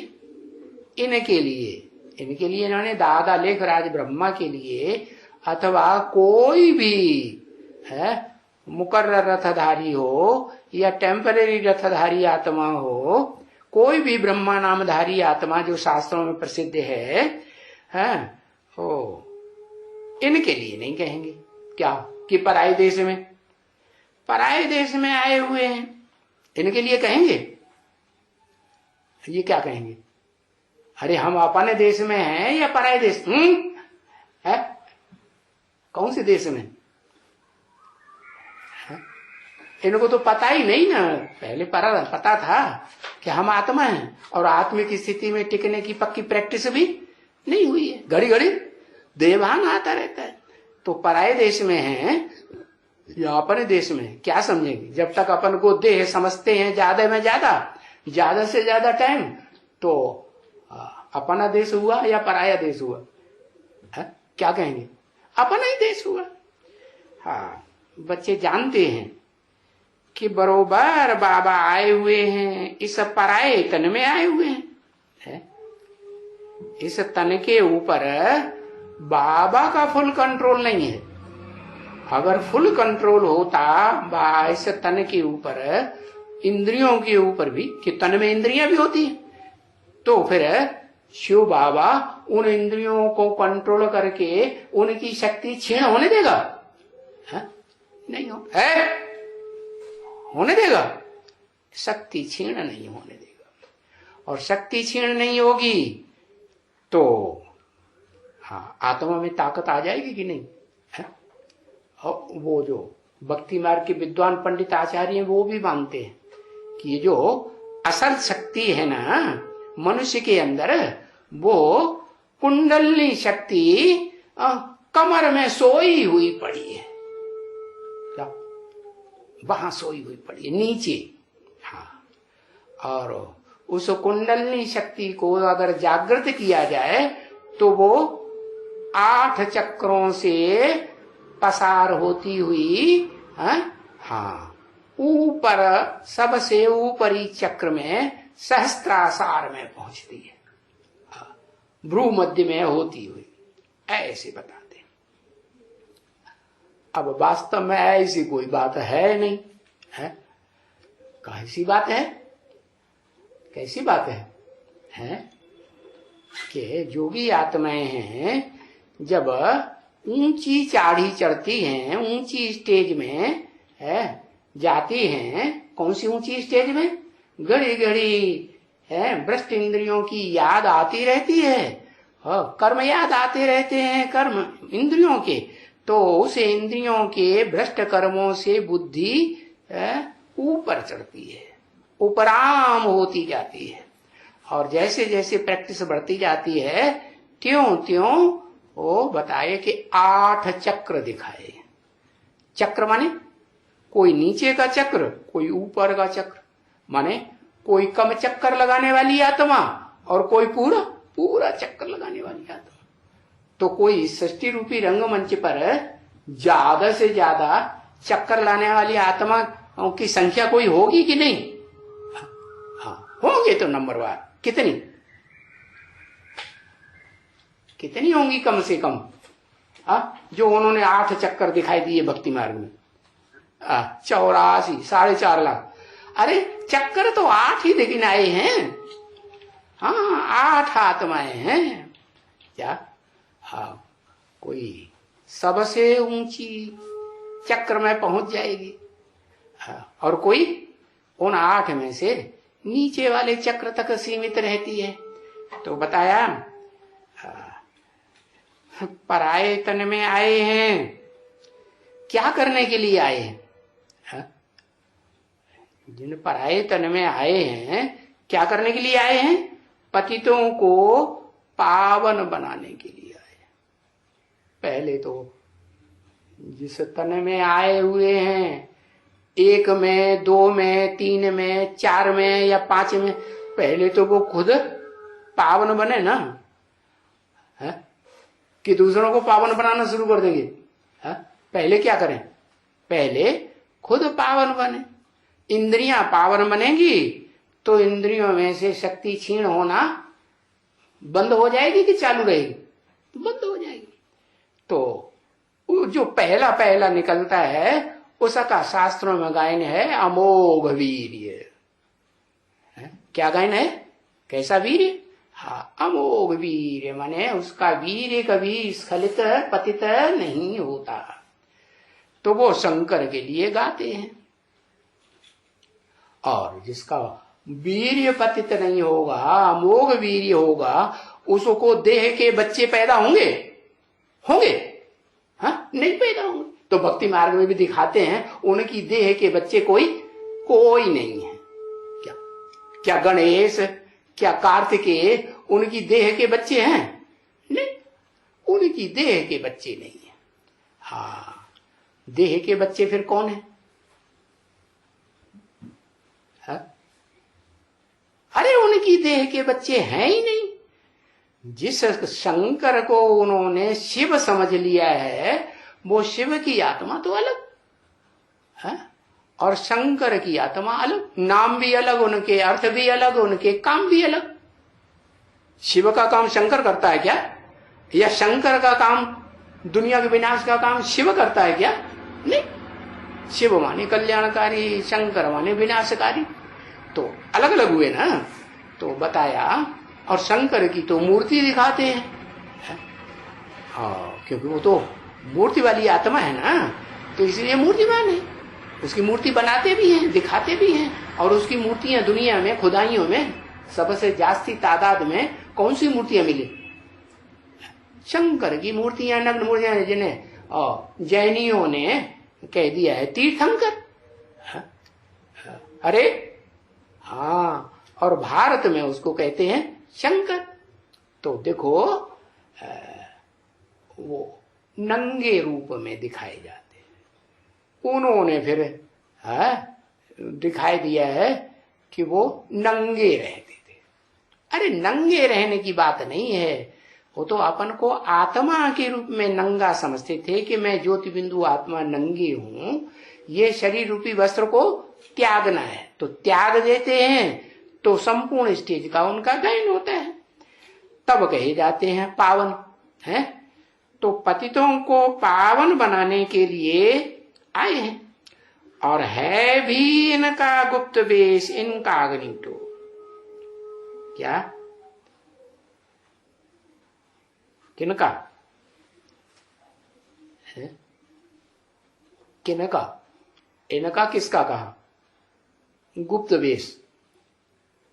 इनके लिए। इनके लिए इन्होंने दादा लेखराज ब्रह्मा के लिए, अथवा कोई भी है मुकर्रर रथधारी हो या टेम्पररी रथधारी आत्मा हो, कोई भी ब्रह्मा नामधारी आत्मा जो शास्त्रों में प्रसिद्ध है, इनके लिए नहीं कहेंगे। क्या कि पराये देश में, पराये देश में आए हुए हैं, इनके लिए कहेंगे? ये क्या कहेंगे? अरे हम अपने देश में हैं या पराये देश? है कौन से देश में? इनको तो पता ही नहीं ना। पहले पता था कि हम आत्मा हैं, और आत्मा की स्थिति में टिकने की पक्की प्रैक्टिस भी नहीं हुई है। घड़ी घड़ी देवान आता रहता है। तो पराये देश में है या अपने देश में, क्या समझेंगे? जब तक अपन को देह समझते हैं ज्यादा में ज्यादा से ज्यादा टाइम, तो अपना देश हुआ या पराया देश हुआ? है? क्या कहेंगे? अपना ही देश हुआ। हाँ, बच्चे जानते हैं कि बरोबर बाबा आए हुए हैं, इस पराये तन में आए हुए हैं, है? इस तन के ऊपर बाबा का फुल कंट्रोल नहीं है। अगर फुल कंट्रोल होता इस तन के ऊपर, इंद्रियों के ऊपर भी, कि तन में इंद्रियां भी होती है, तो फिर शिव बाबा उन इंद्रियों को कंट्रोल करके उनकी शक्ति क्षीण होने देगा? है? नहीं होने देगा। शक्ति क्षीण नहीं होने देगा। और शक्ति क्षीण नहीं होगी तो हाँ, आत्मा में ताकत आ जाएगी कि नहीं? है? और वो जो भक्ति मार्ग के विद्वान पंडित आचार्य हैं, वो भी मानते हैं कि ये जो असल शक्ति है ना मनुष्य के अंदर, वो कुंडलनी शक्ति कमर में सोई हुई पड़ी है। क्या? वहां सोई हुई पड़ी है नीचे। हाँ, और उस कुंडलनी शक्ति को अगर जागृत किया जाए तो वो 8 चक्रों से पसार होती हुई, हाँ, ऊपर सबसे ऊपरी चक्र में सहस्त्रासार में पहुंचती है, भ्रू मध्य में होती हुई, ऐसे बताते हैं। अब वास्तव में ऐसी कोई बात है नहीं, है? कैसी बात है? कैसी बात है? कि जोगी आत्माएं हैं, जब ऊंची चाढ़ी चढ़ती हैं, ऊंची स्टेज में है जाती हैं। कौन सी ऊंची स्टेज में? घड़ी घड़ी है भ्रष्ट इंद्रियों की याद आती रहती है, कर्म याद आते रहते हैं, कर्म इंद्रियों के। तो उस इंद्रियों के भ्रष्ट कर्मों से बुद्धि ऊपर चढ़ती है, उपराम होती जाती है। और जैसे जैसे प्रैक्टिस बढ़ती जाती है, त्यों त्यों वो बताए कि 8 चक्र दिखाए। चक्र माने कोई नीचे का चक्र, कोई ऊपर का चक्र, माने कोई कम चक्कर लगाने वाली आत्मा और कोई पूरा चक्कर लगाने वाली आत्मा। तो कोई सृष्टि रूपी रंगमंच पर ज्यादा से ज्यादा चक्कर लाने वाली आत्मा की संख्या कोई होगी कि नहीं? हाँ, होंगे तो नंबरवार कितनी कितनी होंगी कम से कम? जो उन्होंने 8 चक्कर दिखाई दिए भक्ति मार्ग में, 84 4.5 लाख। अरे चक्कर तो 8 ही लेकिन आए हैं। हाँ, 8 आत्माएं हैं क्या? हाँ, कोई सबसे ऊंची चक्र में पहुंच जाएगी, हाँ, और कोई उन 8 में से नीचे वाले चक्र तक सीमित रहती है। तो बताया पराये तन में आए हैं, क्या करने के लिए आए हैं? हाँ? जिन पराये तन में आए हैं क्या करने के लिए आए हैं? पतितों को पावन बनाने के लिए आए। पहले तो जिस तन में आए हुए हैं, 1 में, 2 में, 3 में, 4 में या 5 में, पहले तो वो खुद पावन बने ना, है? कि दूसरों को पावन बनाना शुरू कर देंगे? है? पहले क्या करें? पहले खुद पावन बने। इंद्रियां पावन बनेगी तो इंद्रियों में से शक्ति क्षीण होना बंद हो जाएगी कि चालू रहेगी? तो बंद हो जाएगी। तो जो पहला पहला निकलता है उसका शास्त्रों में गायन है अमोघ वीर्य। क्या गायन है? कैसा वीर्य? हाँ, अमोघ वीर्य, माने उसका वीर्य कभी स्खलित पतित नहीं होता। तो वो शंकर के लिए गाते हैं। और जिसका वीर्य पतित नहीं होगा, अमोघ वीर्य होगा, उसको देह के बच्चे पैदा होंगे? होंगे? हाँ, नहीं पैदा होंगे। तो भक्ति मार्ग में भी दिखाते हैं उनकी देह के बच्चे कोई नहीं है। क्या गणेश, क्या कार्तिकेय उनकी देह के बच्चे हैं? नहीं, उनकी देह के बच्चे नहीं है। हाँ, देह के बच्चे फिर कौन है? हाँ? अरे उनकी देह के बच्चे हैं ही नहीं। जिस शंकर को उन्होंने शिव समझ लिया है वो शिव की आत्मा तो अलग है और शंकर की आत्मा अलग। नाम भी अलग, उनके अर्थ भी अलग, उनके काम भी अलग। शिव का काम शंकर करता है क्या? या शंकर का काम, दुनिया के विनाश का काम शिव करता है क्या? नहीं। शिव माने कल्याणकारी, शंकर माने विनाशकारी। तो अलग अलग हुए ना। तो बताया, और शंकर की तो मूर्ति दिखाते हैं। हाँ, क्योंकि वो तो मूर्ति वाली आत्मा है ना, तो इसलिए मूर्तिमान है। उसकी मूर्ति बनाते भी हैं, दिखाते भी हैं। और उसकी मूर्तियां दुनिया में, खुदाइयों में सबसे जास्ती तादाद में कौन सी मूर्तियां मिली? शंकर की मूर्तियां, नग्न मूर्तियां, जिन्हें जैनियों ने कह दिया है तीर्थंकर। अरे हाँ, और भारत में उसको कहते हैं शंकर। तो देखो वो नंगे रूप में दिखाए जाते हैं। उन्होंने फिर दिखाई दिया है कि वो नंगे रहते थे। अरे नंगे रहने की बात नहीं है, वो तो अपन को आत्मा के रूप में नंगा समझते थे कि मैं ज्योति बिंदु आत्मा नंगी हूं, ये शरीर रूपी वस्त्र को त्यागना है। तो त्याग देते हैं तो संपूर्ण स्टेज का उनका गायन होता है, तब कहे जाते हैं पावन है। तो पतितों को पावन बनाने के लिए आए हैं। और है भी इनका गुप्त वेश इनकॉग्निटो। क्या? किनका है? किनका? इनका किसका कहा? गुप्त वेश।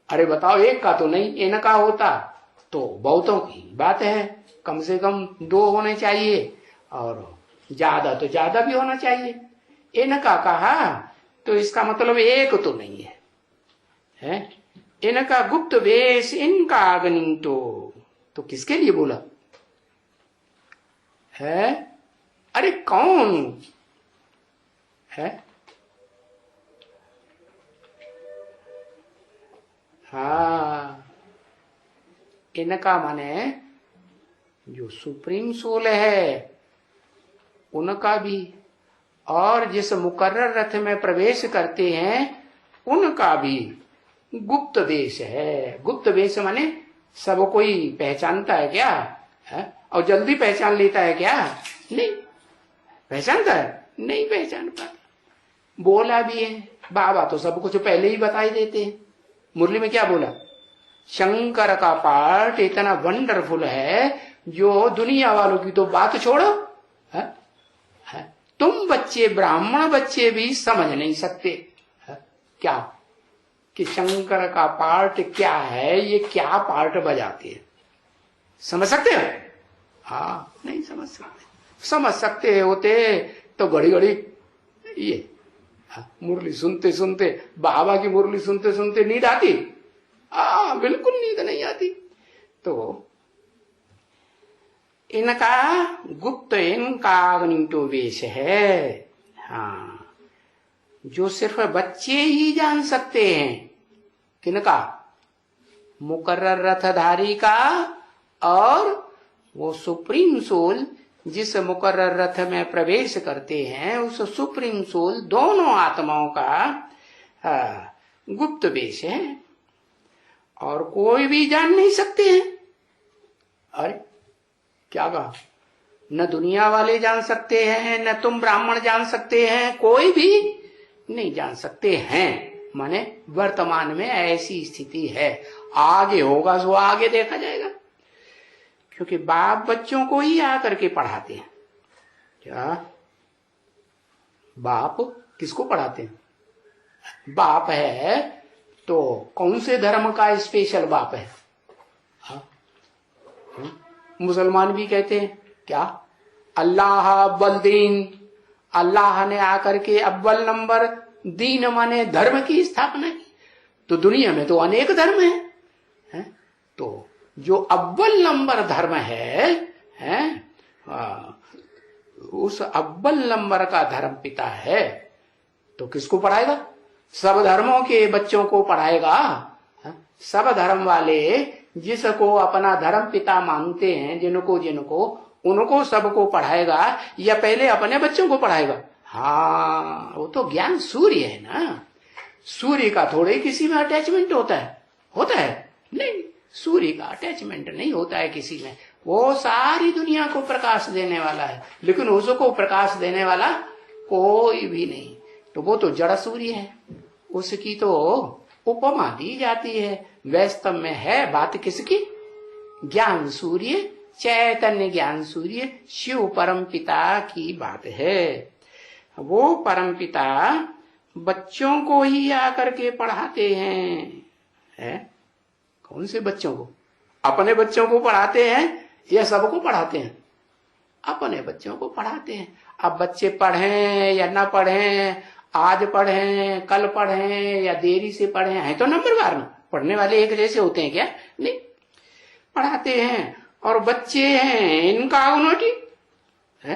अरे बताओ, एक का तो नहीं, इनका होता तो बहुतों की बात है। कम से कम 2 होने चाहिए और ज्यादा तो ज्यादा भी होना चाहिए। इनका कहा तो इसका मतलब एक तो नहीं है, है? इनका गुप्त वेश इनका अग्नितो, तो किसके लिए बोला है? अरे कौन है? हाँ, इनका माने जो सुप्रीम सोल है उनका भी, और जिस मुकर्रर रथ में प्रवेश करते हैं उनका भी गुप्त वेश है। गुप्त वेश माने सब कोई पहचानता है क्या है? और जल्दी पहचान लेता है क्या? नहीं पहचानता है, नहीं पहचान पाता। बोला भी है बाबा तो सब कुछ पहले ही बता ही देते हैं। मुरली में क्या बोला? शंकर का पाठ इतना वंडरफुल है जो दुनिया वालों की तो बात छोड़ो, है? तुम बच्चे, ब्राह्मण बच्चे भी समझ नहीं सकते है? क्या कि शंकर का पाठ क्या है, ये क्या पाठ बजाते हैं। समझ सकते हो? हाँ नहीं समझ सकते। समझ सकते होते तो घड़ी घड़ी ये मुरली सुनते सुनते, बाबा की मुरली सुनते सुनते नींद आती? बिल्कुल नींद नहीं आती। तो इनका गुप्त इनकॉग्निटो वेश है। हाँ, जो सिर्फ बच्चे ही जान सकते हैं। किनका? मुकर्रर रथधारी का, और वो सुप्रीम सोल जिस मुकर्रर रथ में प्रवेश करते हैं उस सुप्रीम सोल, दोनों आत्माओं का गुप्त वेश है और कोई भी जान नहीं सकते हैं। अरे क्या कहा? न दुनिया वाले जान सकते हैं, न तुम ब्राह्मण जान सकते हैं, कोई भी नहीं जान सकते हैं। माने वर्तमान में ऐसी स्थिति है। आगे होगा जो आगे देखा जाएगा, क्योंकि बाप बच्चों को ही आकर के पढ़ाते हैं। क्या बाप किसको पढ़ाते हैं? बाप है तो कौन से धर्म का स्पेशल बाप है? मुसलमान भी कहते हैं क्या? अल्लाह अव्वल दीन, अल्लाह ने आकर के अव्वल नंबर, दीन माने धर्म की स्थापना की। तो दुनिया में तो अनेक धर्म हैं, तो जो अव्वल नंबर धर्म है, उस अव्वल नंबर का धर्म पिता है, तो किसको पढ़ाएगा? सब धर्मों के बच्चों को पढ़ाएगा। सब धर्म वाले जिसको अपना धर्म पिता मानते हैं, जिनको जिनको, उनको सबको पढ़ाएगा या पहले अपने बच्चों को पढ़ाएगा? हाँ, वो तो ज्ञान सूर्य है ना। सूर्य का थोड़े किसी में अटैचमेंट होता है? होता है? नहीं, सूर्य का अटैचमेंट नहीं होता है किसी में। वो सारी दुनिया को प्रकाश देने वाला है, लेकिन उसको प्रकाश देने वाला कोई भी नहीं। तो वो तो जड़ सूर्य है, उसकी तो उपमा दी जाती है। वास्तव में है बात किसकी? ज्ञान सूर्य, चैतन्य ज्ञान सूर्य, शिव परम पिता की बात है। वो परम पिता बच्चों को ही आकर के पढ़ाते हैं। है? कौन से बच्चों को? अपने बच्चों को पढ़ाते हैं या सबको पढ़ाते हैं? अपने बच्चों को पढ़ाते हैं। अब बच्चे पढ़ें या ना पढ़ें, आज पढ़ें, कल पढ़ें या देरी से पढ़ें, है तो नंबरवार में पढ़ने वाले एक जैसे होते हैं क्या? नहीं, पढ़ाते हैं। और बच्चे हैं इनका अवनोटी है।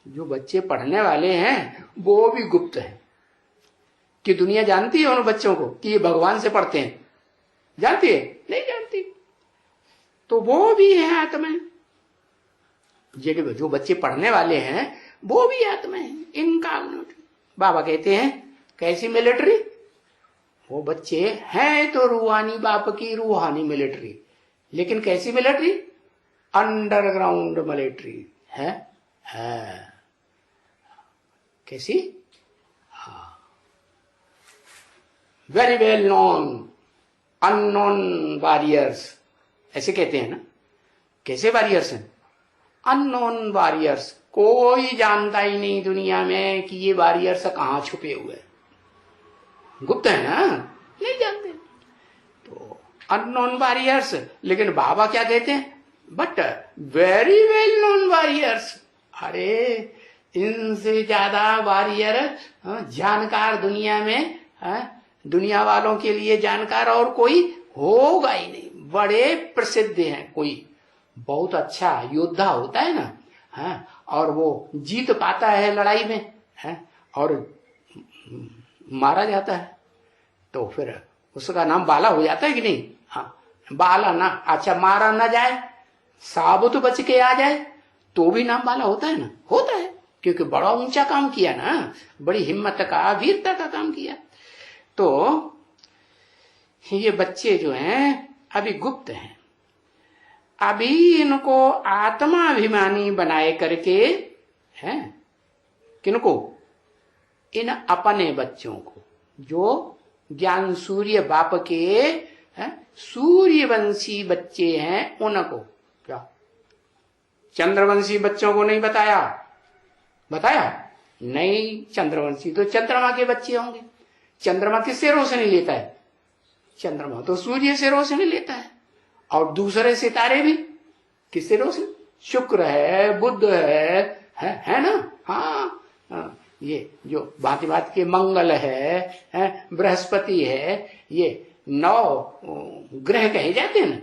जो बच्चे पढ़ने वाले हैं वो भी गुप्त है। कि दुनिया जानती है उन बच्चों को कि ये भगवान से पढ़ते हैं? जानती है? नहीं जानती। तो वो भी है आत्मा। जो बच्चे पढ़ने वाले हैं वो भी आत्मा है। इनका बाबा कहते हैं कैसी मिलिट्री? वो बच्चे हैं तो रूहानी बाप की रूहानी मिलिट्री, लेकिन कैसी मिलिट्री? अंडरग्राउंड मिलिट्री है। कैसी? Very well known unknown warriors, ऐसे कहते हैं ना। कैसे वॉरियर्स हैं? Unknown warriors. कोई जानता ही नहीं दुनिया में कि ये वॉरियर्स कहाँ छुपे हुए हैं। गुप्त है ना, नहीं जानते। तो अननोन वॉरियर्स, लेकिन बाबा क्या कहते हैं? But very well known warriors. अरे इनसे ज्यादा वॉरियर जानकार दुनिया में, दुनिया वालों के लिए जानकार और कोई होगा ही नहीं। बड़े प्रसिद्ध हैं। कोई बहुत अच्छा योद्धा होता है ना, और वो जीत पाता है लड़ाई में, और मारा जाता है, तो फिर उसका नाम बाला हो जाता है कि नहीं? हाँ, बाला ना, अच्छा मारा ना जाए, साबुत बच के आ जाए तो भी नाम वाला होता है ना, होता है, क्योंकि बड़ा ऊंचा काम किया ना, बड़ी हिम्मत का, वीरता का काम किया। तो ये बच्चे जो हैं अभी गुप्त हैं, अभी इनको आत्माभिमानी बनाए करके हैं, किनको, इन अपने बच्चों को, जो ज्ञान सूर्य बाप के सूर्यवंशी बच्चे हैं, उनको। क्या चंद्रवंशी बच्चों को नहीं बताया? बताया नहीं। चंद्रवंशी तो चंद्रमा के बच्चे होंगे। चंद्रमा किससे रोशनी लेता है? चंद्रमा तो सूर्य से रोशनी लेता है। और दूसरे सितारे भी किससे रोशनी? शुक्र है, बुध है ना। हाँ, ये जो भांति भांति के मंगल है, बृहस्पति है, ये 9 ग्रह कहे जाते हैं ना।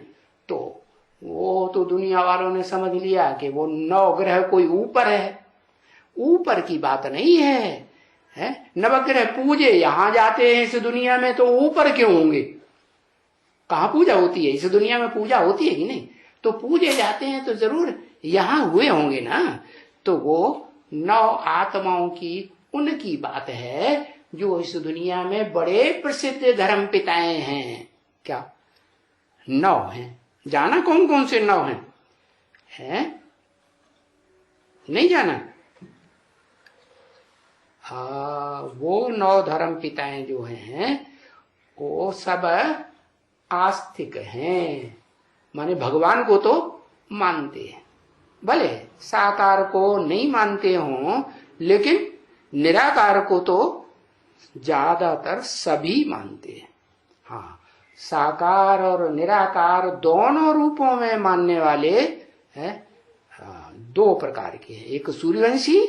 तो वो तो दुनिया वालों ने समझ लिया कि वो 9 ग्रह कोई ऊपर है, ऊपर की बात नहीं है। नवग्रह पूजे यहां जाते हैं इस दुनिया में, तो ऊपर क्यों होंगे? कहाँ पूजा होती है? इस दुनिया में पूजा होती है कि नहीं? तो पूजे जाते हैं तो जरूर यहां हुए होंगे ना। तो वो 9 आत्माओं की, उनकी बात है जो इस दुनिया में बड़े प्रसिद्ध धर्म पिताएं हैं। क्या 9 हैं? जाना कौन कौन से 9 हैं? नहीं जाना? वो 9 धर्म पिताएं जो हैं वो सब आस्तिक हैं, माने भगवान को तो मानते हैं, भले साकार को नहीं मानते हों, लेकिन निराकार को तो ज्यादातर सभी मानते हैं। हाँ, साकार और निराकार दोनों रूपों में मानने वाले हैं। 2 प्रकार के हैं, एक सूर्यवंशी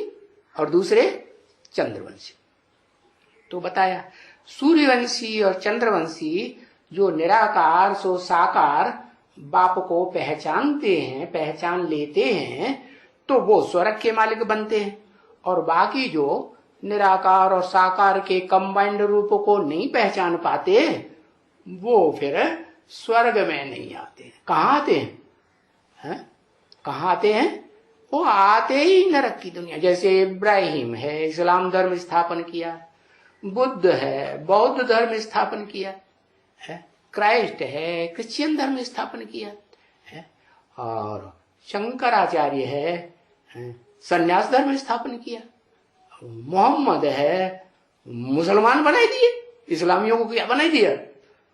और दूसरे चंद्रवंशी। तो बताया सूर्यवंशी और चंद्रवंशी जो निराकार सो साकार बाप को पहचानते हैं, पहचान लेते हैं, तो वो स्वर्ग के मालिक बनते हैं। और बाकी जो निराकार और साकार के कंबाइंड रूप को नहीं पहचान पाते, वो फिर स्वर्ग में नहीं आते। कहाँ आते हैं? कहाँ आते हैं? वो आते ही नरक की दुनिया। जैसे इब्राहिम है, इस्लाम धर्म स्थापन किया, बुद्ध है, बौद्ध धर्म स्थापन किया है, क्राइस्ट है, क्रिश्चियन धर्म स्थापन किया है, और शंकराचार्य है, संन्यास धर्म स्थापन किया, मोहम्मद है, मुसलमान बनाई दिए। इस्लामियों को क्या बनाई दिया?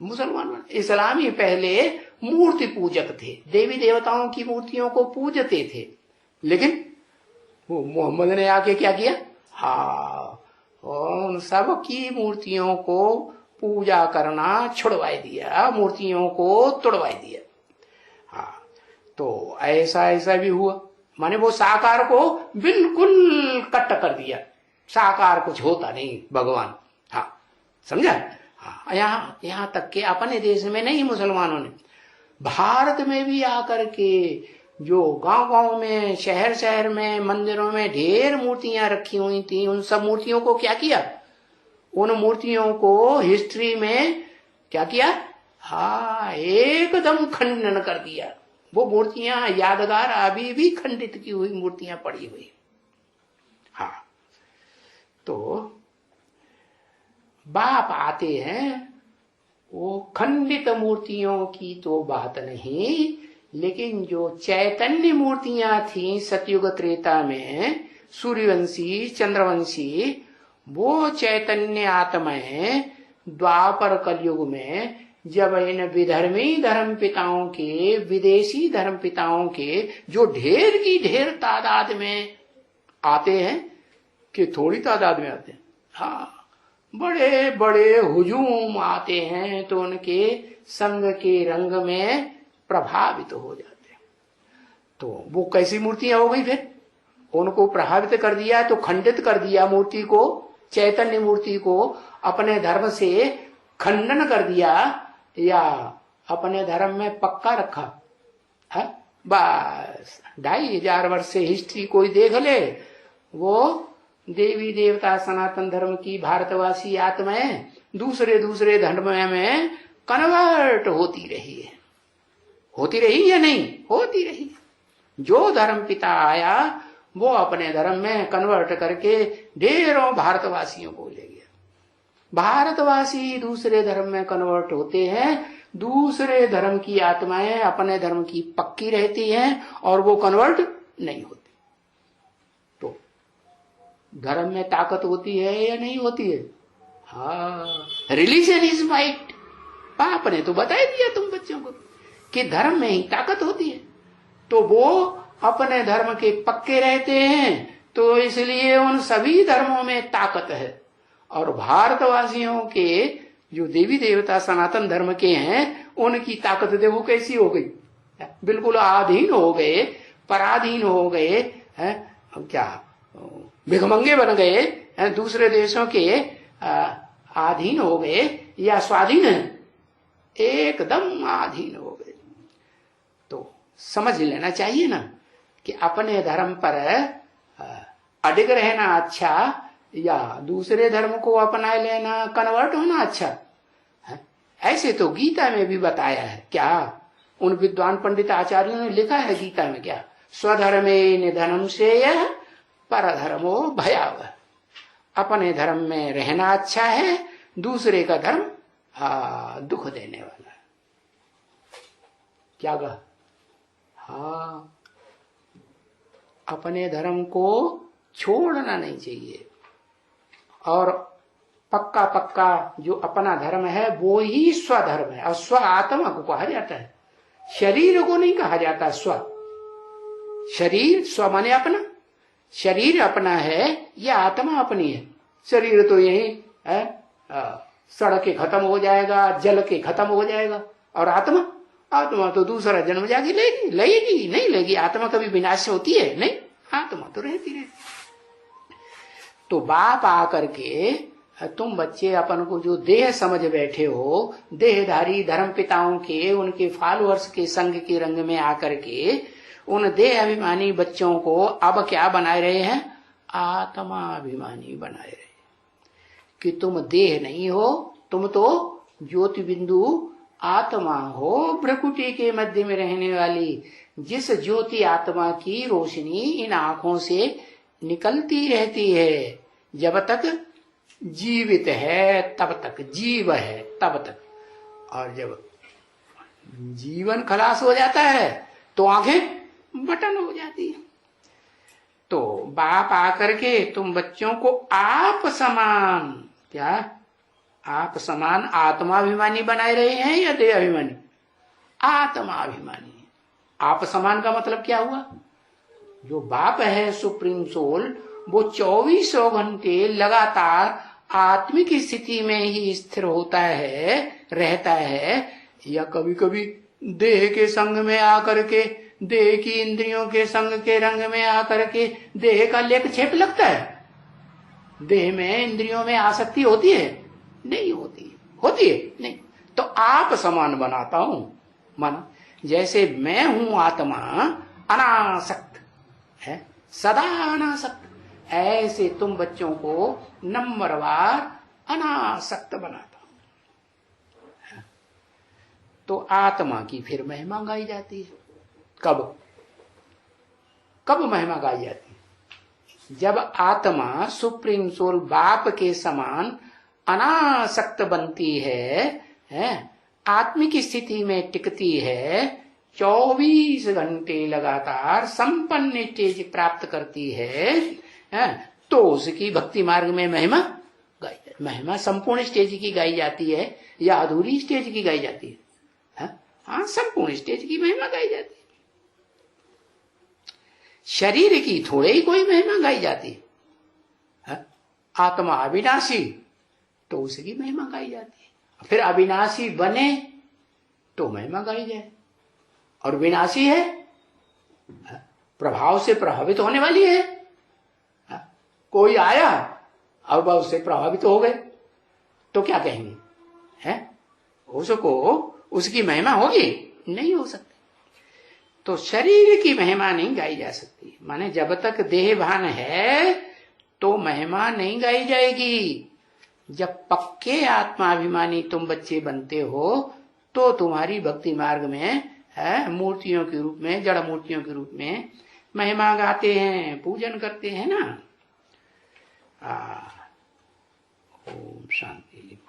मुसलमान बना। इस्लामी पहले मूर्ति पूजक थे, देवी देवताओं की मूर्तियों को पूजते थे, लेकिन वो मोहम्मद ने आके क्या किया? उन सब की मूर्तियों को पूजा करना छुड़वा दिया, मूर्तियों को तोड़वा दिया। तो ऐसा भी हुआ, माने वो साकार को बिल्कुल कट कर दिया, साकार कुछ होता नहीं भगवान। समझा? यहाँ तक के अपने देश में नहीं, मुसलमानों ने भारत में भी आकर के जो गांव-गांव में, शहर में, मंदिरों में ढेर मूर्तियां रखी हुई थी, उन सब मूर्तियों को क्या किया? उन मूर्तियों को हिस्ट्री में क्या किया? एकदम खंडन कर दिया। वो मूर्तियां यादगार अभी भी खंडित की हुई मूर्तियां पड़ी हुई। तो बाप आते हैं, वो खंडित मूर्तियों की तो बात नहीं, लेकिन जो चैतन्य मूर्तियां थी सतयुग त्रेता में, सूर्यवंशी, चंद्रवंशी, वो चैतन्य आत्माएं द्वापर कलयुग में जब इन विधर्मी धर्म पिताओं के, विदेशी धर्म पिताओं के, जो ढेर की ढेर तादाद में आते हैं, कि थोड़ी तादाद में आते हैं, बड़े बड़े हुजूम आते हैं, तो उनके संग के रंग में प्रभावित हो जाते हैं। तो वो कैसी मूर्तियां हो गई? फिर उनको प्रभावित कर दिया, तो खंडित कर दिया मूर्ति को, चैतन्य मूर्ति को अपने धर्म से खंडन कर दिया, या अपने धर्म में पक्का रखा है। बस 2500 वर्ष से हिस्ट्री कोई देख ले, वो देवी देवता सनातन धर्म की भारतवासी आत्माएं दूसरे धर्म में कन्वर्ट होती रही है। होती रही या नहीं? होती रही। जो धर्म पिता आया वो अपने धर्म में कन्वर्ट करके ढेरों भारतवासियों को ले गया। भारतवासी दूसरे धर्म में कन्वर्ट होते हैं, दूसरे धर्म की आत्माएं अपने धर्म की पक्की रहती हैं और वो कन्वर्ट नहीं होती। तो धर्म में ताकत होती है या नहीं होती है? हाँ, रिलीजन इज माइट। पाप ने तो बता दिया तुम बच्चों को कि धर्म में ही ताकत होती है। तो वो अपने धर्म के पक्के रहते हैं, तो इसलिए उन सभी धर्मों में ताकत है। और भारतवासियों के जो देवी देवता सनातन धर्म के हैं उनकी ताकत देखो कैसी हो गई, बिल्कुल आधीन हो गए, पराधीन हो गए हैं। अब क्या भिखमंगे बन गए हैं, दूसरे देशों के आधीन हो गए या स्वाधीन है, एकदम आधीन हो गए। तो समझ लेना चाहिए ना कि अपने धर्म पर अडिग रहना अच्छा या दूसरे धर्म को अपना लेना, कन्वर्ट होना अच्छा है? ऐसे तो गीता में भी बताया है। क्या उन विद्वान पंडित आचार्यों ने लिखा है गीता में? क्या स्वधर्मे निधनम श्रेय परधर्मो भयावह। अपने धर्म में रहना अच्छा है, दूसरे का धर्म दुख देने वाला है। क्या कहा? हाँ, अपने धर्म को छोड़ना नहीं चाहिए। और पक्का पक्का जो अपना धर्म है वो ही स्वधर्म है। और स्व आत्मा को कहा जाता है, शरीर को नहीं कहा जाता स्व। शरीर स्व माने अपना, शरीर अपना है या आत्मा अपनी है। शरीर तो यही है, सड़क के खत्म हो जाएगा, जल के खत्म हो जाएगा। और आत्मा, आत्मा तो दूसरा जन्म जाके लेगी, लेगी नहीं लेगी? आत्मा कभी विनाश होती है? नहीं, आत्मा तो रहती रहती। तो बाप आकर के तुम बच्चे अपन को जो देह समझ बैठे हो, देहधारी धर्म पिताओं के, उनके फॉलोअर्स के संग के रंग में आकर के उन देह अभिमानी बच्चों को अब क्या बनाए रहे हैं? आत्मा अभिमानी बनाए रहे कि तुम देह नहीं हो, तुम तो ज्योति बिंदु आत्मा हो, भ्रकुटी के मध्य में रहने वाली। जिस ज्योति आत्मा की रोशनी इन आंखों से निकलती रहती है, जब तक जीवित है तब तक, जीव है तब तक। और जब जीवन खलास हो जाता है तो आंखें बटन हो जाती है। तो बाप आकर के तुम बच्चों को आप समान, क्या आप समान आत्माभिमानी बनाए रहे हैं या देह अभिमानी? आत्माभिमानी। आप समान का मतलब क्या हुआ? जो बाप है सुप्रीम सोल, वो 24 घंटे लगातार आत्मिक स्थिति में ही स्थिर होता है, रहता है, या कभी कभी देह के संग में आकर के, देह की इंद्रियों के संग के रंग में आकर के देह का लेप छेप लगता है? देह में इंद्रियों में आसक्ति होती है? नहीं होती। होती है? नहीं। तो आप समान बनाता हूं, माना जैसे मैं हूं आत्मा अनासक्त है, सदा अनासक्त, ऐसे तुम बच्चों को नंबरवार अनासक्त बनाता हूं। तो आत्मा की फिर महिमा गाई जाती है। कब कब महिमा गाई जाती है? जब आत्मा सुप्रीम सोल बाप के समान अनासक्त बनती है, आत्मिक स्थिति में टिकती है, 24 घंटे लगातार संपन्न स्टेज प्राप्त करती है, तो उसकी भक्ति मार्ग में महिमा गाई जाती। महिमा संपूर्ण स्टेज की गाई जाती है या अधूरी स्टेज की गाई जाती है? हाँ, संपूर्ण स्टेज की महिमा गाई जाती है। शरीर की थोड़े ही कोई महिमा गाई जाती है। आत्मा अविनाशी, तो उसकी महिमा गाई जाती है। फिर अविनाशी बने तो महिमा गाई जाए। और विनाशी है, प्रभाव से प्रभावित होने वाली है। कोई आया अब उससे प्रभावित हो गए तो क्या कहेंगे? है उसको उसकी महिमा होगी? नहीं हो सकती। तो शरीर की महिमा नहीं गाई जा सकती। माने जब तक देह भान है तो महिमा नहीं गाई जाएगी। जब पक्के आत्माभिमानी तुम बच्चे बनते हो तो तुम्हारी भक्ति मार्ग में है, मूर्तियों के रूप में, जड़ मूर्तियों के रूप में महिमा गाते हैं, पूजन करते हैं ना। ओम शांति।